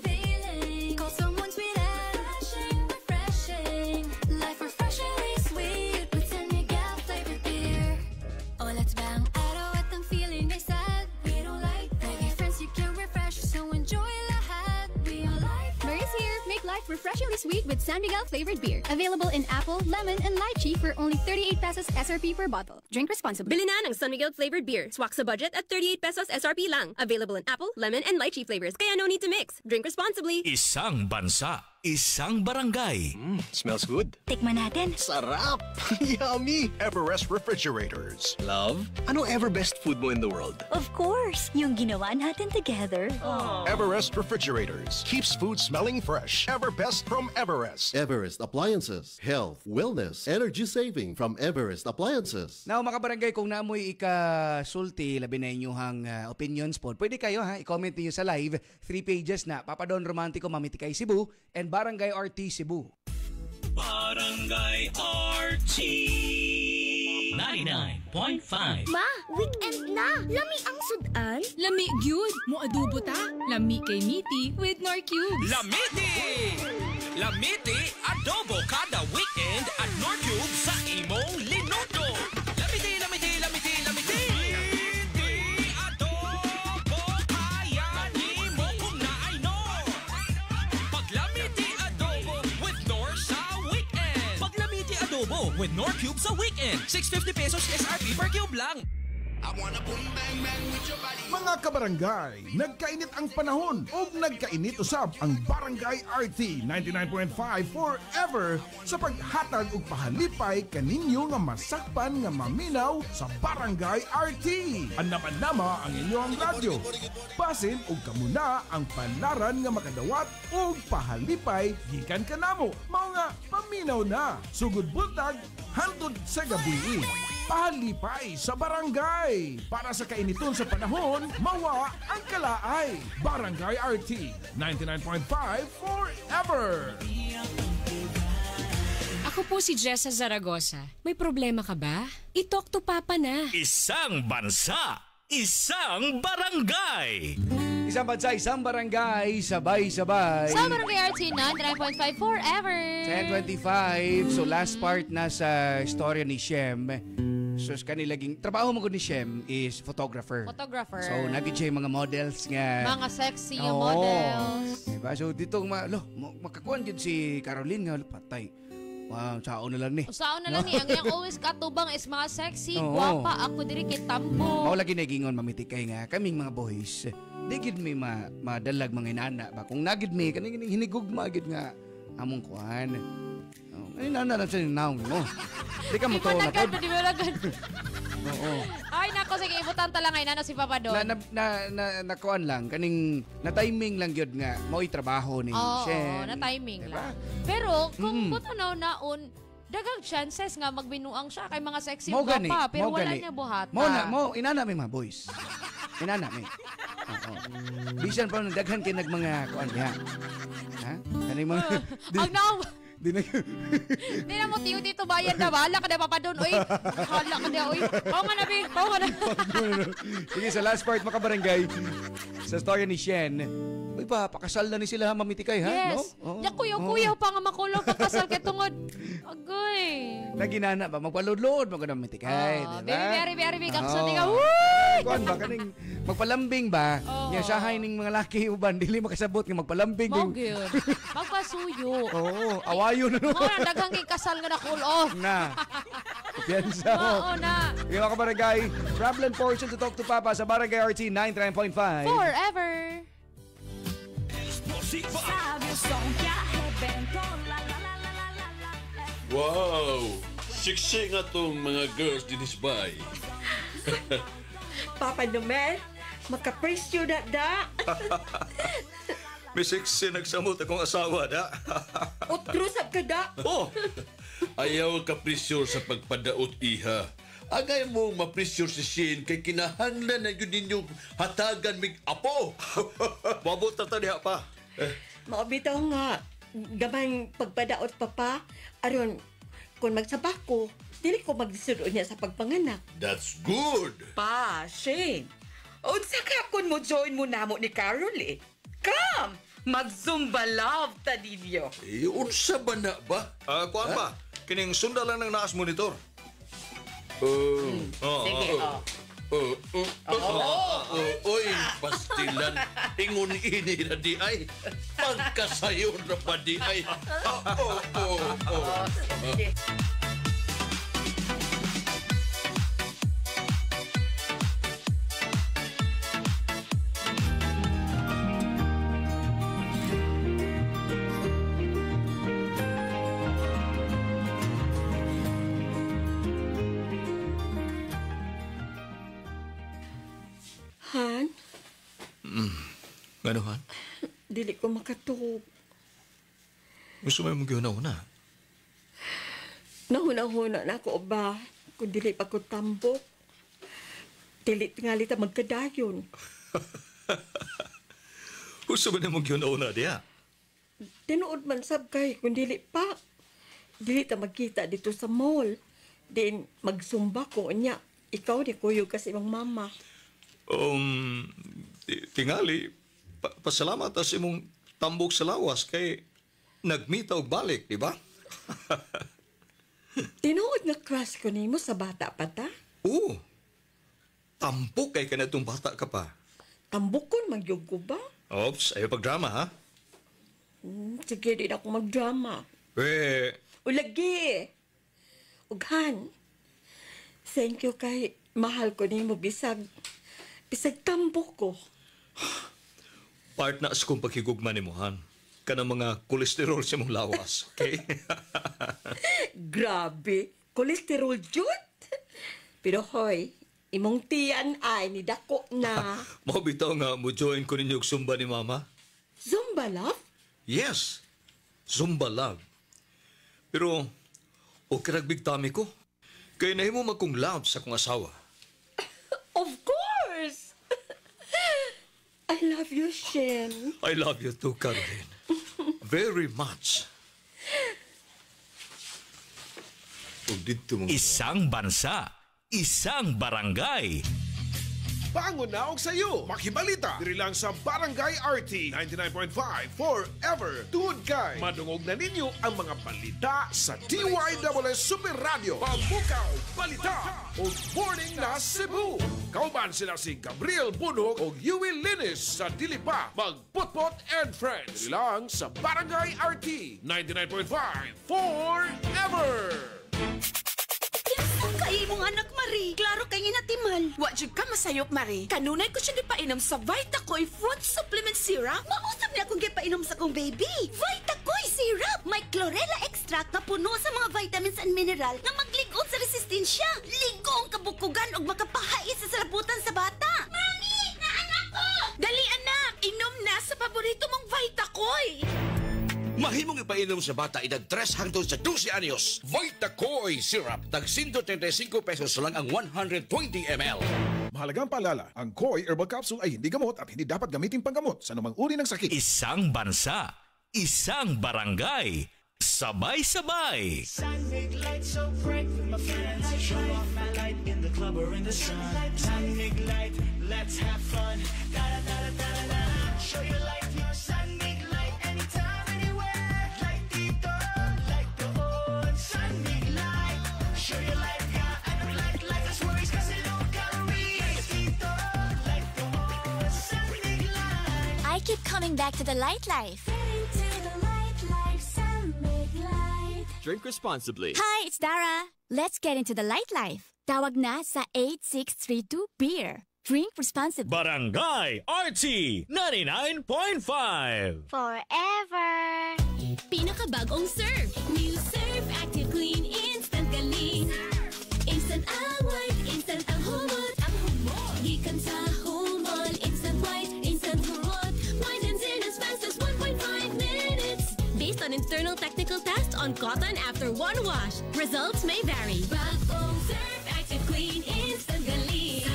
feeling. Call someone sweet and refreshing. Life refreshingly sweet with San Miguel flavored beer. Oh, let's bang araw at ang feeling ay sad. We don't like that. Maybe friends you can refresh, so enjoy lahat. We all like that. Mary's here. Make life refreshingly sweet with San Miguel flavored beer. Available in apple, lemon, and lychee for only 38 pesos SRP per bottle. Drink responsibly. Bili na ng San Miguel flavored beer. Swak sa budget at 38 pesos SRP lang. Available in apple, lemon, and lychee flavors. Kaya no need to mix. Drink responsibly. Isang bansa, isang barangay. Smells good. Tikman natin. Sarap! Yummy! Everest Refrigerators. Love, ano ever best food mo in the world? Of course, yung ginawa natin together. Everest Refrigerators. Keeps food smelling fresh. Ever best from Everest. Everest Appliances. Health, wellness, energy saving from Everest Appliances. Now, mga barangay, kung naamoy ika-sulti, labi na inyong opinions po, pwede kayo i-comment niyo sa live. 3 pages na, Papa Don Romantico, Mamitikay Cebu, and Barangay RT Cebu. Barangay RT 99.5. Ma, weekend na. Lami ang sudan. Lami gyud mo adobo ta. Lami kay Miti with Nor Cubes. Lamiti! Lamiti, adobo kada weekend at Norcube sa imong linoto. Lamiti, lamiti, lamiti, lamiti! Lamiti, adobo, kaya ni mo kung naay no. Pag Lamiti adobo with Nor sa weekend. Pag Lamiti adobo with Norcube sa weekend. 650 pesos SRP per cube lang. Mga kabarangay, nagkainit ang panahon o nagkainit usab ang Barangay RT 99.5 forever sa paghatag og pahalipay kaninyo nga masakpan nga maminaw sa Barangay RT. Anama-nama ang inyong radyo. Basin og kamuna ang palaran nga makadawat og pahalipay gikan kanamo. Mao nga paminaw na. Sugod buntag hantod sa gabi. Pahalipay sa barangay. Para sa kainiton sa panahon, mawa ang kalaay. Barangay RT 99.5 forever. Ako po si Jessa Zaragoza. May problema ka ba? I-talk to Papa na. Isang bansa, isang barangay. Isang bansa, isang barangay, sabay-sabay. Sa Barangay RT 99.5 forever. 10:25. So last part na sa istorya ni Shem. So kanilaging trabaho mo ko ni Shem is photographer. Photographer. So naging siya yung mga models nga. Mga sexy yung models. Diba? So dito makakuan yun si Caroline nga patay. Wow, sao na lang ni. Sao na lang ni. Ang yung always katubang is mga sexy, guwapa. Ako diri kay tambo. Mao lagi nagingon mamitikay nga kaming mga boys. Di gid may madalag mga inana ba. Kung nagid may kaning hinigugma gid nga among kuan. Ay, nanaran sa naong mo. Di ka mo to na. Oo. Ay, nako, sige, ibutan tala ngayon. Ano si Papa Don? Nakuan lang, kaning na-timing lang yun nga, mao'y trabaho ni Shen. Na-timing lang. Pero, kung buto na naon, dagang chances nga magbinuang siya kay mga sexy guwapa, pero wala niya buhata. Inana mi mga boys. Inana mi. Oo. Bisan pa daghan kay mga kuan diha. Ha? Kaning mga Ang naw. Di na mo tiyo dito bayan na bala ka na Papa Don. Uy, hala ka na uy. Pao nga na bi, pao nga na. Sige, sa last part mga barangay, sa storya ni Shen, uy pa, pakasal na ni sila mamitikay ha? Yes. No? Kuyaw-kuyaw pa nga makulong pagkasal kay tungod. Agoy. Naginana ba? Magpalod-lod, magkano mamitikay, diba? Very, very big action. Di ka, wuy! Kuan ba, kaning magpalambing ba? Nga sahay ning mga laki uban, dili makasabot nga magpalambing. Mogil. Magpasuyo. Oo, awayo na no. Mga daghang kasal nga na cool off. Na. Piyansa mo. Oo na. Yung mga kabarangay, problem portion to Talk to Papa sa Barangay RT 99.5. Forever. Wow! Siksi nga tong mga girls din isbay. Papa Noel, makapresyo na da. May siksi nagsamot akong asawa da. Utrusap ka da. Oh! Ayaw ka presyur sa pagpadaot iha. Agay mo mapresyur si Shane kay kinahanglan na yun ninyong hatagan mig apo. Mabot na taniha pa. Maubitaw nga, gamay pagpadaot papa, aron, kung magsabak ko, dili ko magdisudo niya sa pagpanganak. That's good! Pa, Shane, unsa ka kung mo join mo namo ni Carol eh? Come! Mag-Zumba love ta ninyo. Unsa ba na ba? Kuan pa, kining sunda lang ng naas monitor. Sige, Oy, pastilan. Ingon ini na di ay. Pagkasayo na pa di ay. Han? Ano, Han? Dili ko makatuog. Gusto mo yung gihuna-una? Nahuna-huna na ako ba? Kung dili pa ko tambok. Dili tingali ta magkadayon. Gusto mo na mong gihuna-una diya? Tinuod man sab kay, kung dili pa. Dili ta magkita dito sa mall. Din magsumba ko niya. Ikaw ni kuyo kasi mong mama. Tingali, pasalamat sa imong tambok sa lawas kay nagmita og balik, di ba? Tinuod nga crush ko nimo sa bata pa ta? Oo. Tambok kay kanatong bata ka pa. Tambokon magyug ko ba? Ops, ayaw pag-drama, ha? Sige, din ako mag-drama. Ulagi! Ughan, thank you kay mahal ko nimo bisag tambok ko. Part na sa kong paghigugman ni Mohan. Kanang mga kolesterol sa mong lawas, okay? Grabe, kolesterol jud. Pero hoy, imong tiyan ay ni dako na. Mabitaw nga mo join ko ninyo og Zumba ni Mama. Zumba love? Yes, Zumba love. Pero, okay ragbig tami ko. Kaya nahimo magkong love sa kong asawa. Of course! I love you, Shen. I love you too, Caroline. Very much. Isang bansa, isang barangay. Bangon na og sayo. Makibalita diri lang sa Barangay RT 99.5 Forever. Tungod kay madungog na ninyo ang mga balita sa DYWS Super Radio. Pambukaw, balita o Morning na Cebu. Kauban sila si Gabriel Bunhog o Yui Linis sa Dilipa. Magputpot and Friends. Diri lang sa Barangay RT 99.5 Forever. Kay mong anak, Marie. Klaro kay natimal. Wa jud ka masayop, Marie. Kanunay ko siya gipainom sa Vitacoy Fruit Supplement Syrup. Mausap niya akong gipainom sa kong baby. Vitacoy Syrup! May chlorella extract na puno sa mga vitamins and mineral na magligon sa resistensya. Ligong mapukugan o makapahais sa salabutan sa bata. Mami! Naanak ko! Dali anak! Inom na sa paborito mong Vitakoy! Mahimong ipainom sa bata edad 3 hangtod sa 12 anyos. Vitakoy Syrup. Tag 135 pesos lang ang 120 ml. Mahalagang paalala, ang Koi Herbal Capsule ay hindi gamot at hindi dapat gamitin panggamot sa anumang uri ng sakit. Isang bansa, isang barangay, sabay-sabay. Sun make light so bright with my friends. Show off my light in the club or in the sun. Sun make light, let's have fun. Da da da da da da. Show your light, your sun make light anytime, anywhere. Light dito, light doon. Sun make light, show your light, yeah. Anong light, light us worries kasi low calories. Light dito, light doon. Sun make light. I keep coming back to the light life. Drink responsibly. Hi, it's Dara. Let's get into the light life. Tawag na sa 8632 Beer. Drink responsibly. Barangay RT 99.5. Forever. Pinakabagong Surf. New Surf Active Clean Instant Galing. Instant ang white, instant ang humot. Ang humot. Gikan sa humol. Instant white, instant humot. Whitens in as fast as 1.5 minutes. Based on internal technical tests on cotton after one wash, results may vary. Bagong Surf Active Clean Instant Galing.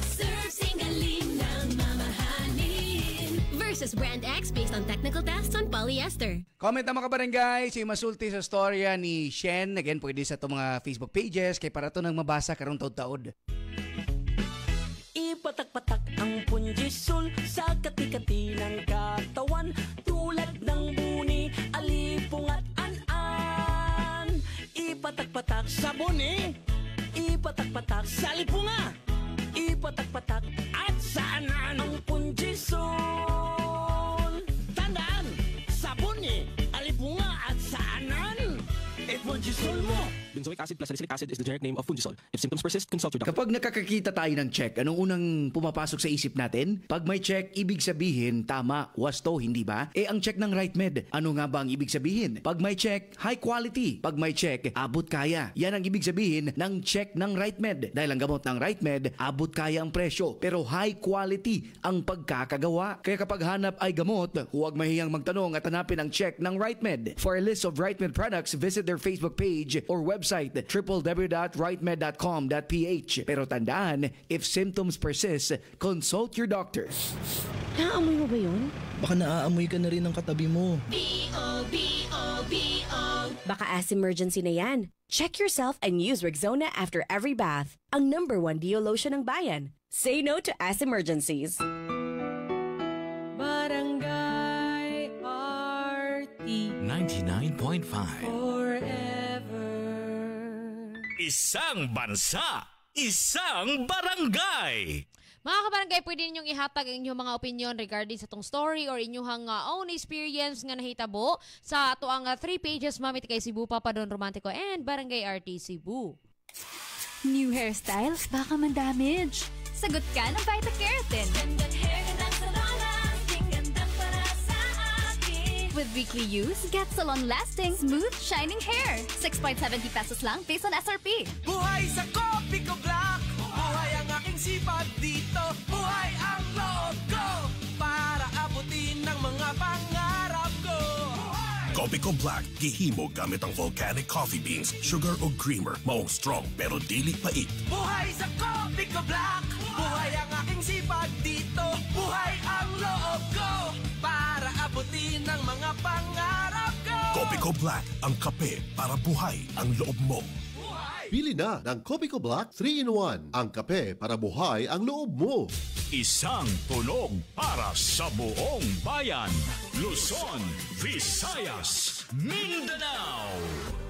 Surf sing galing ng mamahalin. Versus Brand X based on technical tests on polyester. Comment na mga kabarangay, si masulti sa storya ni Shen. Again, pwede sa itong mga Facebook pages kay para ito nang mabasa karong taod-taod. Ipatak-patak ang punjisol sa kati-kati ng katawan tulad ng buni, alipong at an-an. Ipatak-patak sa buni, ipatak-patak sa lipunga, ipatak-patak at sa anan ang punjisol. Tandaan, sa buni, alipunga at sa anan, punjisol mo. Benzoic acid plus salicylic acid is the generic name of Punjisol. If symptoms persist, consult your doctor. Kapag nakakakita tayo ng check, anong unang pumapasok sa isip natin? Pag may check, ibig sabihin, tama, wasto, hindi ba? Ang check ng RightMed, ano nga ba ang ibig sabihin? Pag may check, high quality. Pag may check, abot kaya. Yan ang ibig sabihin ng check ng RightMed. Dahil ang gamot ng RightMed, abot kaya ang presyo. Pero high quality ang pagkakagawa. Kaya kapag hanap ay gamot, huwag mahiyang magtanong at hanapin ang check ng RightMed. For a list of RightMed products, visit their Facebook page or website www.rightmed.com.ph. Pero tandaan, if symptoms persist, consult your doctor. Naaamoy mo ba yun? Baka naaamoy ka na rin ng katabi mo. B-O-B-O-B-O. Baka as emergency na yan. Check yourself and use Rexona after every bath. Ang #1 deo lotion ng bayan. Say no to as emergencies. Barangay RT 99.5. Isang bansa, isang barangay. Mga kabarangay, pwede ninyong ihatag ang inyong mga opinion regarding sa tong story or inyong own experience nga nahitabo sa ato ang 3 pages mamit kay Cebu Papa Don Romantico and Barangay RT Cebu. New hairstyles, baka man-damage. Sagot ka ng Vita-Keratin. Gandang hair, gandang salona. Gandang para sa akin. With weekly use, get salon-lasting, smooth, shining hair. 6.70 pesos lang based on SRP. Buhay sa Kopi Ko Black. Buhay ang aking sipag dito. Buhay ang loob ko para abutin ng mga pangarap ko. Kopi Ko Black, gihimo gamit ang volcanic coffee beans, sugar o creamer. Maong strong pero dili pait. Buhay sa Kopi Ko Black. Buhay ang aking sipag dito. Buhay ang loob ko para abutin ng mga pangarap ko. Kopi Ko Black, ang kape para buhay ang loob mo. Pili na ng Kopi Ko Black 3-in-1. Ang kape para buhay ang loob mo. Isang tunog para sa buong bayan. Luzon, Visayas, Mindanao.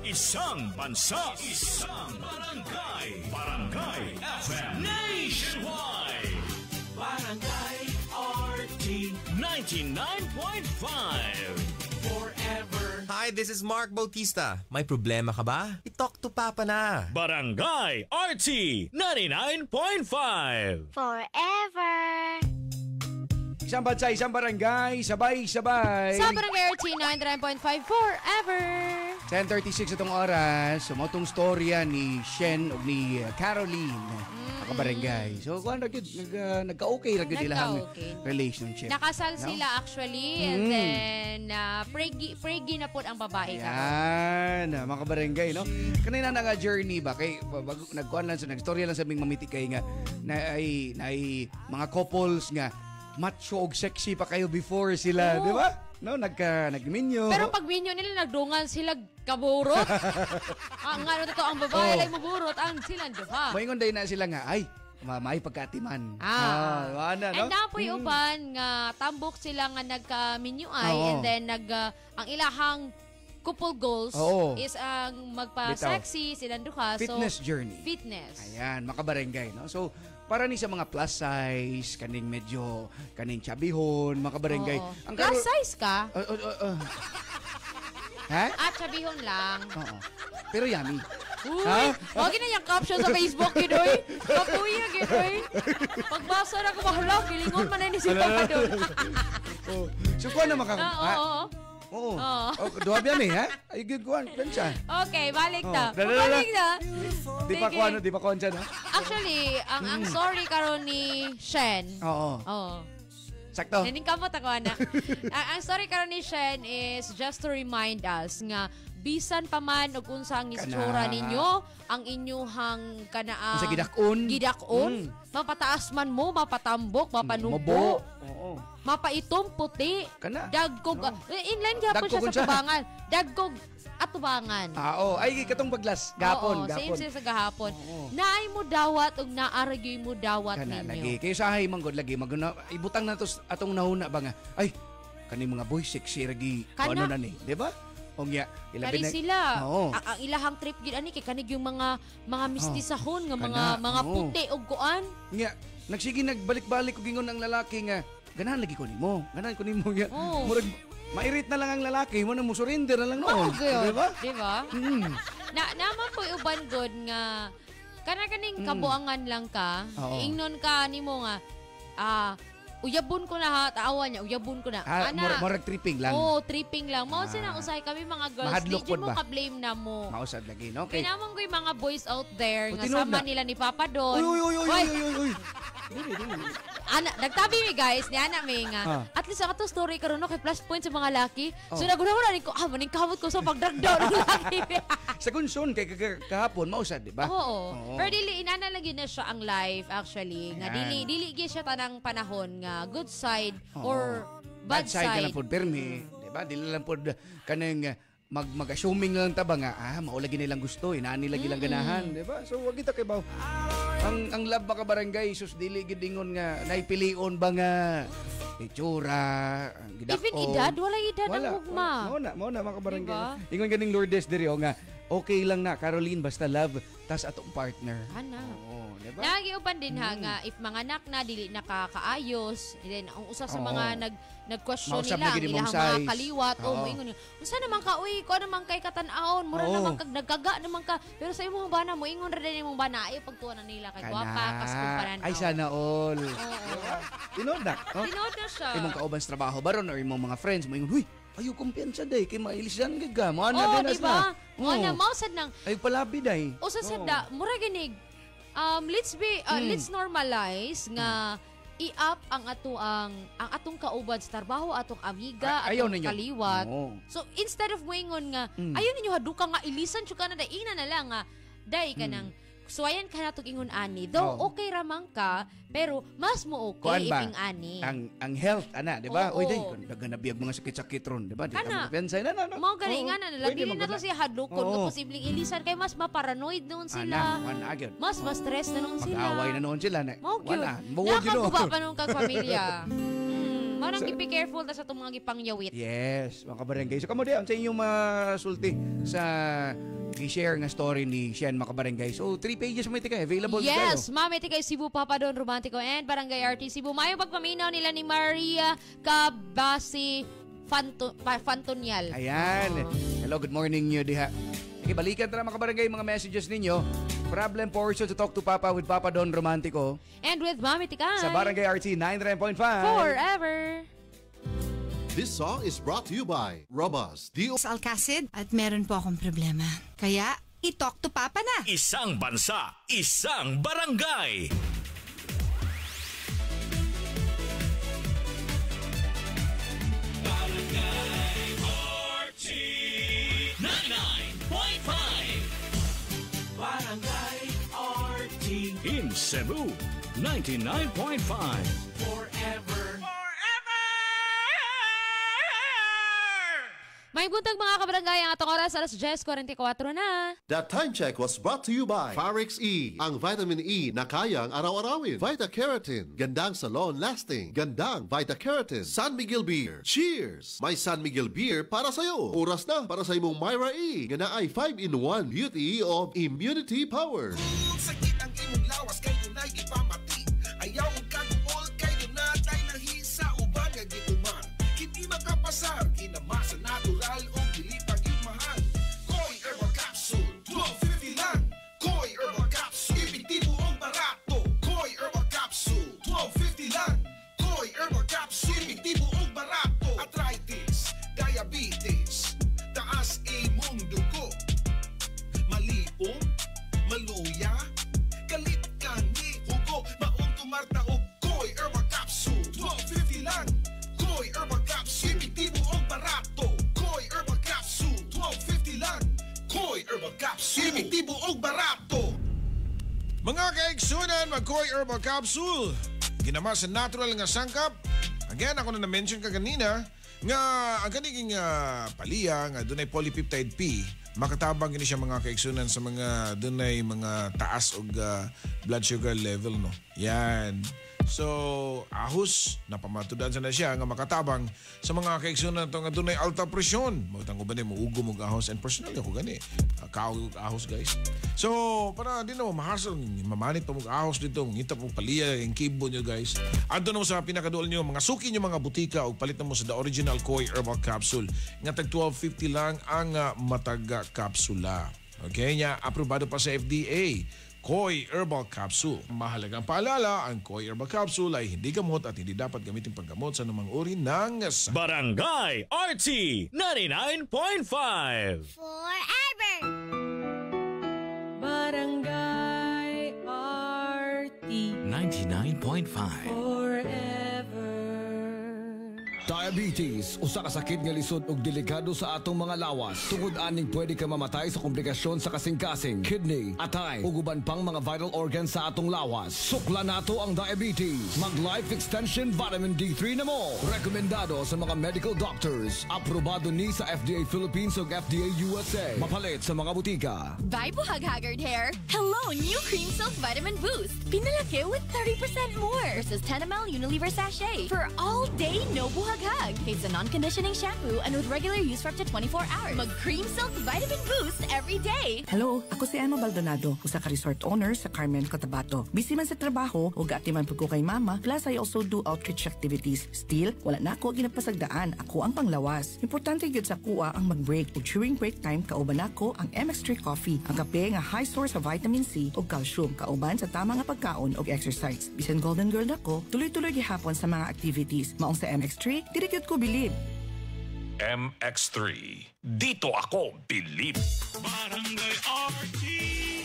Isang bansa, isang barangay. Barangay FM Nationwide. Barangay RT 99.5. Forever. Hi, this is Mark Bautista. May problema ka ba? I-talk to Papa na. Barangay RT 99.5. Forever. Isang bansa, isang barangay, sabay-sabay. Sa Barangay RT 99.5 Forever. 10:36 itong oras. So, itong storya ni Shen o ni Caroline. Barangay. So, kung ano, nagka-okay lang nilang relationship. Nakasal sila actually. And then, pregi na po ang babae. Yan, mga kabarangay, no? Kanina na nga journey ba? Kay, nagkuhan lang, nag-storya lang sa aming mamiti kay nga, na ay mga couples nga, macho og sexy pa kayo before sila, di ba? No, nagminyo. Pero pag minyo nila, nagdungan sila kaburot. Ang ano dito, ang babae lang maburot, ang sila duha. Moingon day na sila nga, ay, may pagkatiman. And napoy uban nga tambok sila nga nagka-minyo ay, and then ang ilahang couple goals is ang magpa-sexy silang duha. Fitness journey. Fitness. Ayan, makabarangay, no? So, para ni sa mga plus size, kaning medyo, kaning chabihon, makabarangay. Plus size ka? Ha? Chabihon lang. Oo. Pero yummy. Uy, wag na yung caption sa Facebook, Gidoy. Kapuya, Gidoy. Pagbasa na ko, mahulaw, gilingon man na ni si Papa doon. So, kuha na makang... Oo. Duha biyan ha? Ay, kuha siya. Okay, balik na. Balik na. Di pa kuha siya, no? Actually, ang story karon ni Shen. Oo. Sakto. Naning kamot ako, ana. Ang story karon ni Shen is just to remind us nga bisan pa man og unsa ang istura ninyo, ang inyuhang kanaang sa gidakon, mapataas man mo, mapatambok, mapanubo, mapaitom puti, dagkog, inline gyapon siya sa tubangan, dagkog atubangan. Ay katong paglas gapon. Same siya sa gahapon. Naay mo dawat ug naaragyoy mo dawat ninyo. Lagi kayo sa hay manggod lagi maguna ibutang nato atong nahuna ba nga. Ay kani mga boy sexy ragi ano na ni, di ba? Ongya, ilabi na sila. Ang ilahang trip gid ani kay kanig yung mga mistisahon nga mga puti og kuan. Nya, nagsige nagbalik-balik og gingon ang lalaki nga ganahan lagi ko nimo. Ganahan ko nimo ya. Murag mairit na lang ang lalaki mo na mo surrender na lang noon. Di ba? Di ba? Naman po uban god nga kana-kaning kabuangan lang ka. Ingnon ka nimo nga uyabon ko na ha, taawa niya, uyabon ko na. Murag tripping lang. Tripping lang. Mao sinang usay kami mga girls, di mo ka-blame na mo. Mausad lagi, no? Okay. Kinamang ko yung mga boys out there, nga sama nila ni Papa Don. Uy. Nagtabi mi guys, ni Ana may nga. At least ako to story karon no kay plus point sa mga laki. So naguna ko, maning kamot ko sa pagdragdaw ng laki. Sa kunson kay kahapon mausad, di ba? Oo. Pero dili inana lagi na siya ang life actually. Nga dili gi siya tanang panahon nga good side or bad side. Ka lang pod permi, di ba? Dili lang pod kanang mag-assuming lang taba nga maulagi nilang gusto, inaani lagi lang ganahan, di ba? So wag kita kay baw. Ang love ba ka barangay sus dili gid ingon nga naipilion ba nga itsura, gidako. Even edad, wala edad ang hugma. Mo na mga barangay. Ingon ganing Lourdes diri nga okay lang na Caroline basta love tas atong partner. Diba? Nagiuban din nga if mga anak na dili nakakaayos, then ang usa sa mga nag-question nila ang ilang mga kaliwat moingon niya. Unsa naman ka uy, ko naman kay katan-aon, mura naman kag nagkaga naman ka. Pero sa imong bana moingon ra din imong bana ay pagtuon nila kay gwapa kas kumparan. Ay sana all. Tinod na siya. Imong kauban sa trabaho baron or imong mga friends moingon, huy, ayaw kumpiyansa day kay mailisan gid ka. Mo ana dinas na. Ana mausad nang. Ay palabi day. Usa sad mura ginig. Let's normalize nga i-up ang atong kauban sa trabaho, atong amiga, atong kaliwat. So instead of moingon nga ayon ninyo haduka nga ilisan siya kana daina na lang nga day ka nang suwayan ka natong ingon ani. Though okay ramang ka, pero mas mo okay iping ani. Ang health ana, di ba? Oy day naganabiyag mga sakit-sakit ron, di ba? Di ka pensay na. Mao gani nga na lang dili na to siya hadlokon no posibleng ilisan kay mas maparanoid noon sila. Mas stress na noon sila. Mag-away na noon sila. Wala. Nakakuba pa noon kag pamilya. Marang be careful ta sa itong mga gipangyawit. Yes, mga kabarangay. So kamo diyan sa inyong masulti sa i-share nga story ni Shen Makabarangay. So 3 pages mo itikay available sa kayo. Yes, mami itikay Cebu Papa Don Romantico and Barangay RT Cebu. Mayo pagpaminaw nila ni Maria Cabasi Fantonial. Ayan. Hello, good morning nyo diha. Balikan na mga kabarangay mga messages ninyo. Problem portion to Talk to Papa with Papa Don Romantico. And with Mami Tikay. Sa Barangay RT 99.5. Forever. This song is brought to you by Robust. Alcacid at meron po akong problema. Kaya, i-talk to Papa na. Isang bansa, isang barangay. Barangay RT 99.5. Barangay RT In Cebu, 99.5. Forever. May buntag mga kabarangay ang atong oras, alas 10:44 na. That time check was brought to you by Pharax E. Ang vitamin E na kayang araw-arawin. Vita Keratin. Gandang salon lasting. Gandang Vita Keratin. San Miguel Beer. Cheers! May San Miguel Beer para sa'yo. Oras na para sa imong Myra E. Nga na ay 5-in-1 beauty of immunity power. Sakit ang imong lawas kay dunay ipamati. Ayaw ang kagumol kay dunay nahisa uban nga gituman. Hindi makapasar kinamasa natural o dili paging mahal. Koi Herbal Capsule 12.50 lang. Koi Herbal Capsule epektibo ang barato. Koi Herbal Capsule 12.50 lang. Koi Herbal Capsule epektibo ang barato. Arthritis, diabetes, taas imong dugo, malipong, maluya, kalit kani hugo, maong tumarta og Koi Herbal Capsule 12.50 lang. Koi Herbal Capsule epektibo ang barato. Koi Herbal Capsule 12.50 lang. Koi Herbal Capsule epektibo ang barato. Mga kaigsunan, mag-Koi Herbal Capsule. Ginama sa natural nga sangkap. Again, ako na na-mention ka kanina nga ang kaniging paliya nga dunay polypeptide P, makatabang gini siya mga kaigsunan sa mga dunay mga taas og blood sugar level, no. Yan. So, ahos, napamatudan sa na siya nga makatabang sa mga kaigsunan to nga dunay alta presyon. Magtang ko ba ni muugo mong ahos, and personally ako gani. Kaog ahos, guys. So, para di na mo mahasal, mamanit pa mong ahos dito, ngitap mong paliya, yung kibo nyo, guys. Ando na mo sa pinakadual nyo, mga suki nyo mga butika, o palit na mo sa The Original Koi Herbal Capsule. Nga tag 12.50 lang ang mataga kapsula. Okay, nya aprobado pa sa FDA. Koi Herbal Capsule. Mahalagang paalala, ang Koi Herbal Capsule ay hindi gamot at hindi dapat gamitin panggamot sa anumang uri ng Barangay RT 99.5. Forever. Barangay RT 99.5. Diabetes, usa ka sakit nga lisod ug delikado sa atong mga lawas. Tungod aning pwede ka mamatay sa komplikasyon sa kasing-kasing, kidney, atay, ug uban pang mga vital organs sa atong lawas. Sukla nato ang diabetes. Mag Life Extension Vitamin D3 na mo. Rekomendado sa mga medical doctors. Aprobado ni sa FDA Philippines ug FDA USA. Mapalit sa mga butika. Bye, buhag-haggard hair! Hello, new Cream Silk Vitamin Boost! Pinalaki with 30% more versus 10 ml Unilever sachet for all day no buhag-hag. It's a non-conditioning shampoo and with regular use for up to 24 hours. Mag Cream Silk Vitamin Boost every day! Hello, ako si Emma Baldonado, usa ka resort owner sa Carmen, Cotabato. Busy man sa trabaho, ug ati man pud ko kay mama, plus I also do outreach activities. Still, wala na ako ginapasagdaan, ako ang panglawas. Importante gyud sa kuha ang mag-break, ug during break time kauban nako ang MX3 coffee, ang kape nga high source of vitamin C ug calcium, kauban sa tama nga pagkaon ug exercise. Bisan golden girl nako, tuloy-tuloy gihapon sa mga activities. Maong sa MX3, dili gyud ko bilib. MX3. Dito ako bilib. Barangay RT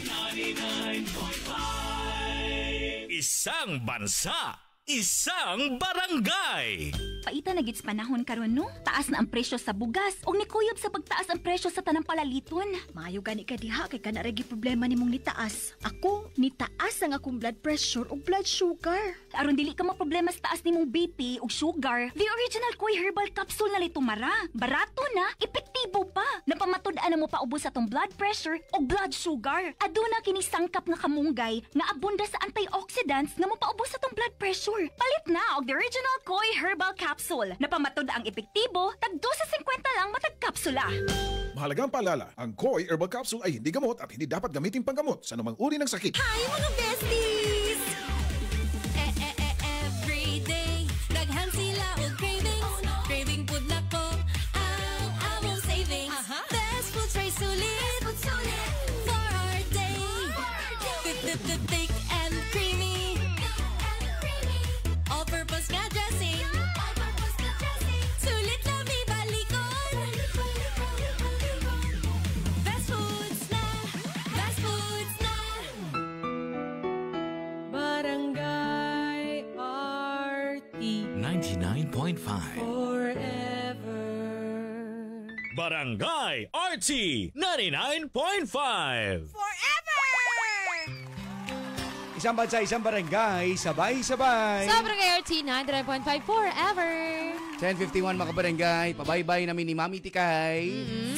99.5. Isang bansa, isang barangay. Paita na gits panahon karon no? Taas na ang presyo sa bugas ug nikuyob sa pagtaas ang presyo sa tanang palaliton. Maayo gani ka diha kay kana ragi problema nimong nitaas. Ako nitaas ang akong blood pressure ug blood sugar. Aron dili ka maproblema sa taas nimong BP ug sugar, the original Koi Herbal Capsule na litumara. Barato na, epektibo pa. Napamatud-an na mo paubos sa tong blood pressure ug blood sugar. Aduna kini sangkap nga kamunggay nga abunda sa antioxidants nga mopaubos sa tong blood pressure. Palit na og the original Koi Herbal Capsule. Napamatud ang epektibo, tag 2.50 lang matag kapsula. Mahalagang paalala, ang Koi Herbal Capsule ay hindi gamot at hindi dapat gamitin panggamot sa anumang uri ng sakit. Hi mga besties! Every day, daghan sila og cravings. Craving food na ko, ang among savings. Best food tray sulit for our day. Thick and creamy. All-purpose nga dressing. Sulit 99.5. Barangay RT 99.5. Isang bansa, isang barangay, sabay-sabay. Sa Barangay RT 99.5 forever. 10:51 mga kabarangay, pabaybay namin ni Mami Tikay.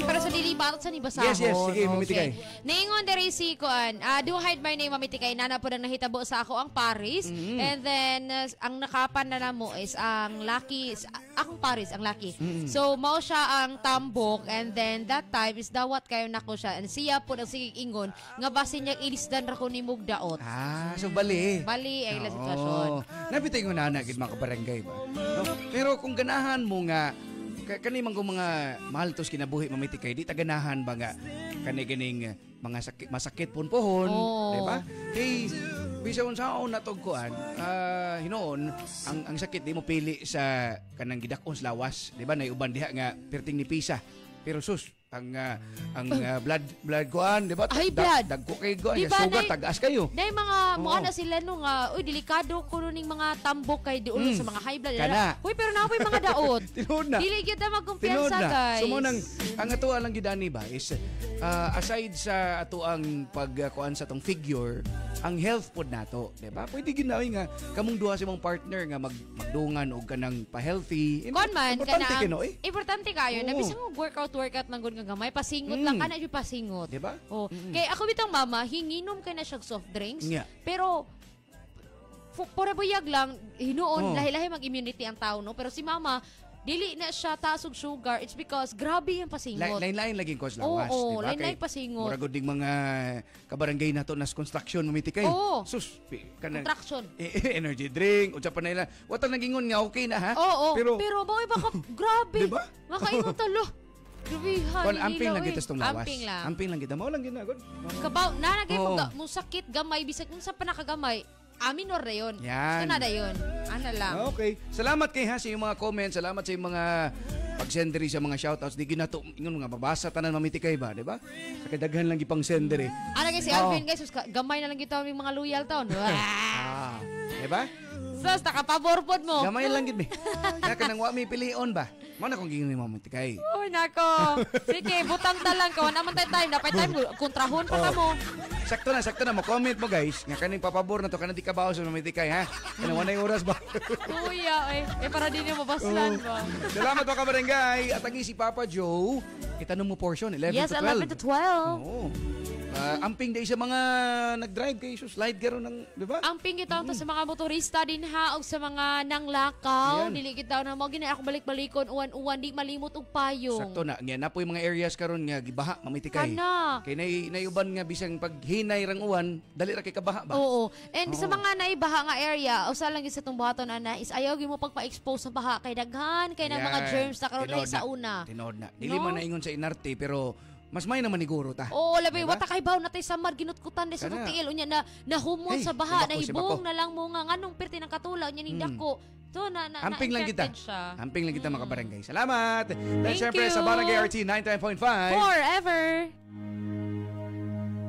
Para sa lilipat sa nibasahon. Yes, sige, Mami Tikay. Naingon dere si Kuan, do hide my name Mami Tikay, nana po nang nahitabo sa ako ang Paris. And then, ang nakapan na namo is ang Lucky, akong Paris, ang Lucky. So, mao siya ang tambok, and then that time is dawat kayo nako siya. And siya po ang sigig ingon, nga basin niya ilisdan ra ko ni Mugdaot. So bali. Bali, ay la sitwasyon. Napitay ko na gid mga kabarangay ba. No? Pero kung ganahan mo nga kani man mga mahal tos kinabuhi mamitikay di taganahan ba nga kani-ganing mga masakit punpohon, di ba? Hey, bisa unsaon natugkuan, hinoon ang sakit di mo pili sa kanang gidakon sa lawas, di ba? Nay uban diha nga perting ni pisa. Pero sus, ang blood kuan, di ba? Ay, blood. Dagko kay kuan, Diba, sugat tagaas kayo. Nay mga mukha na sila nung uy delikado ko ning mga tambok kay diulo sa mga high blood. Kana. Uy pero napoy mga daot. Tinood na. Dili gyud na magkumpiyansa guys. So mo nang ang ato lang gidani ba is aside sa ato ang pagkuan sa tong figure, ang health pod nato, di ba? Pwede ginawi nga kamong duha sa imong partner nga magdungan og kanang pa-healthy. Kon man Importante kana. kino, eh. Importante kayo na bisang workout man gud nga gamay pasingot lang kana jud pasingot. Di ba? Oh. Kay ako bitang mama hinginom kay na siya soft drinks. Yeah. Pero pura buyag lang hinuon lahi-lahi mag-immunity ang tao no, pero si mama dili na siya taas og sugar. It's because grabe yung pasingot. Lain-lain laging cause lawas, Oo, di ba? lain-lain pasingot. Mura gud ding mga kabarangay nato nas construction mamitikay. Oo. Sus, kanang Contraction. energy drink, unsa pa nila. Wata nagingon nga okay na ha. Oo, pero boy baka grabe. Diba? Makaingon talo. Grabe Kon amping lang kita tong lawas. Amping lang. Amping lang kita. Mao lang ginagod. Kabaw na nagay mo sakit gamay bisag unsa pa nakagamay. Aminor na yun. Yan. So na yun. Ano lang. Okay. Salamat kay ha sa iyong mga comments. Salamat sa iyong mga pag-senderi sa mga shoutouts. Di ginato, ingon nga, babasa tanan mamitikay ba, di ba? Sa kadaghan lang ipang senderi. Ano guys, si Alvin guys, gamay na lang kita yung mga loyal taon. Di ba? Sus, nakapabor pod mo. Gamay lang gid mi. Kaya kanang wa mi pilion ba? Mo na kung gingon mo mamitikay. Uy, nako. Sige, butang talang ko. Naman time. Dapat time, kontrahon pa ka mo. Sakto na. Mo-comment mo guys. Nga kaning papabor na to. Kanang di ka bawas sa mamitikay ha. Kanang wanay oras ba? Kuya, para din yung mabaslan ba. Salamat mga kabarangay. At ang si Papa Joe, itanong mo portion, 11 yes, to 12. 11 to 12. Oo. Amping day sa mga nag-drive kay slide garo ng, di ba? Amping kita to sa mga motorista din ha o sa mga nanglakaw. Ayan. Dili kita na mo gina ako balik-balikon uwan di malimot og payong. Sakto na. Nga na po yung mga areas karon nga gibaha mamitikay. Kana. Kay nayuban nga bisang pag hinay rang uwan, dali ra kay kabaha ba? Oo. And sa mga naibaha nga area, usa lang gyud sa tong buhaton ana is ayaw gyud mo pagpa-expose sa baha kay daghan kay na mga germs na karon ay sa una. Tinood na. Dili man naingon sa inarte pero mas may naman iguro ta. Oo, labi wata kay baw natay samar ginutkutan de sa tiil unya na nahumon sa baha na hibong na lang mo nga nganong perti ng katulaw nya ning dako. So Amping lang kita. Siya. Amping lang kita mga barangay. Salamat. Dahil Thank syempre you. sa Barangay RT 99.5. Forever.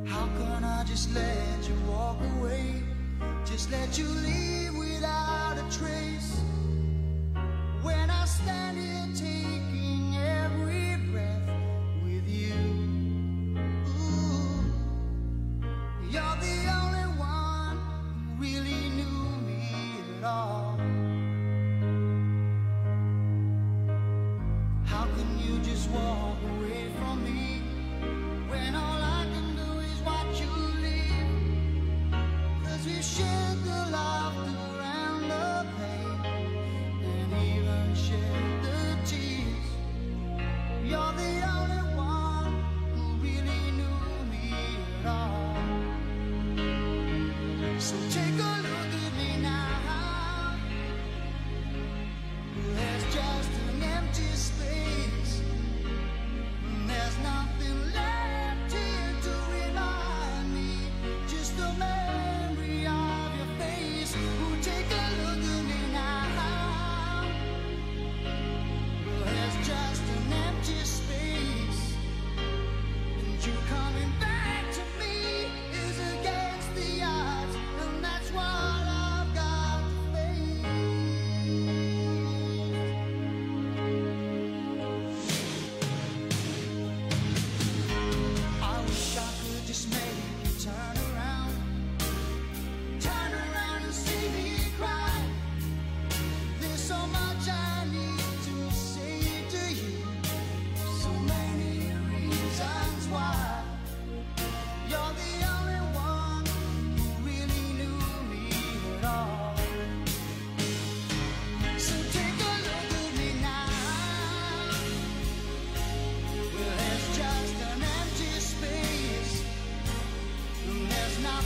How can I just let you walk away? Just let you leave without a trace. When I stand here taking every breath with you. Ooh, you're the only one who really knew me at all. How can you just walk away from me when all I can do is watch you leave? 'Cause we shared the laughter and the pain, and even shared the tears. You're the only one who really knew me at all. So take a look at me now. There's just an empty space. There's nothing left here to remind me. Just a memory of your face. Oh, take a look at me now. There's just an empty space. And you coming back to me is against the odds. And that's why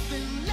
nothing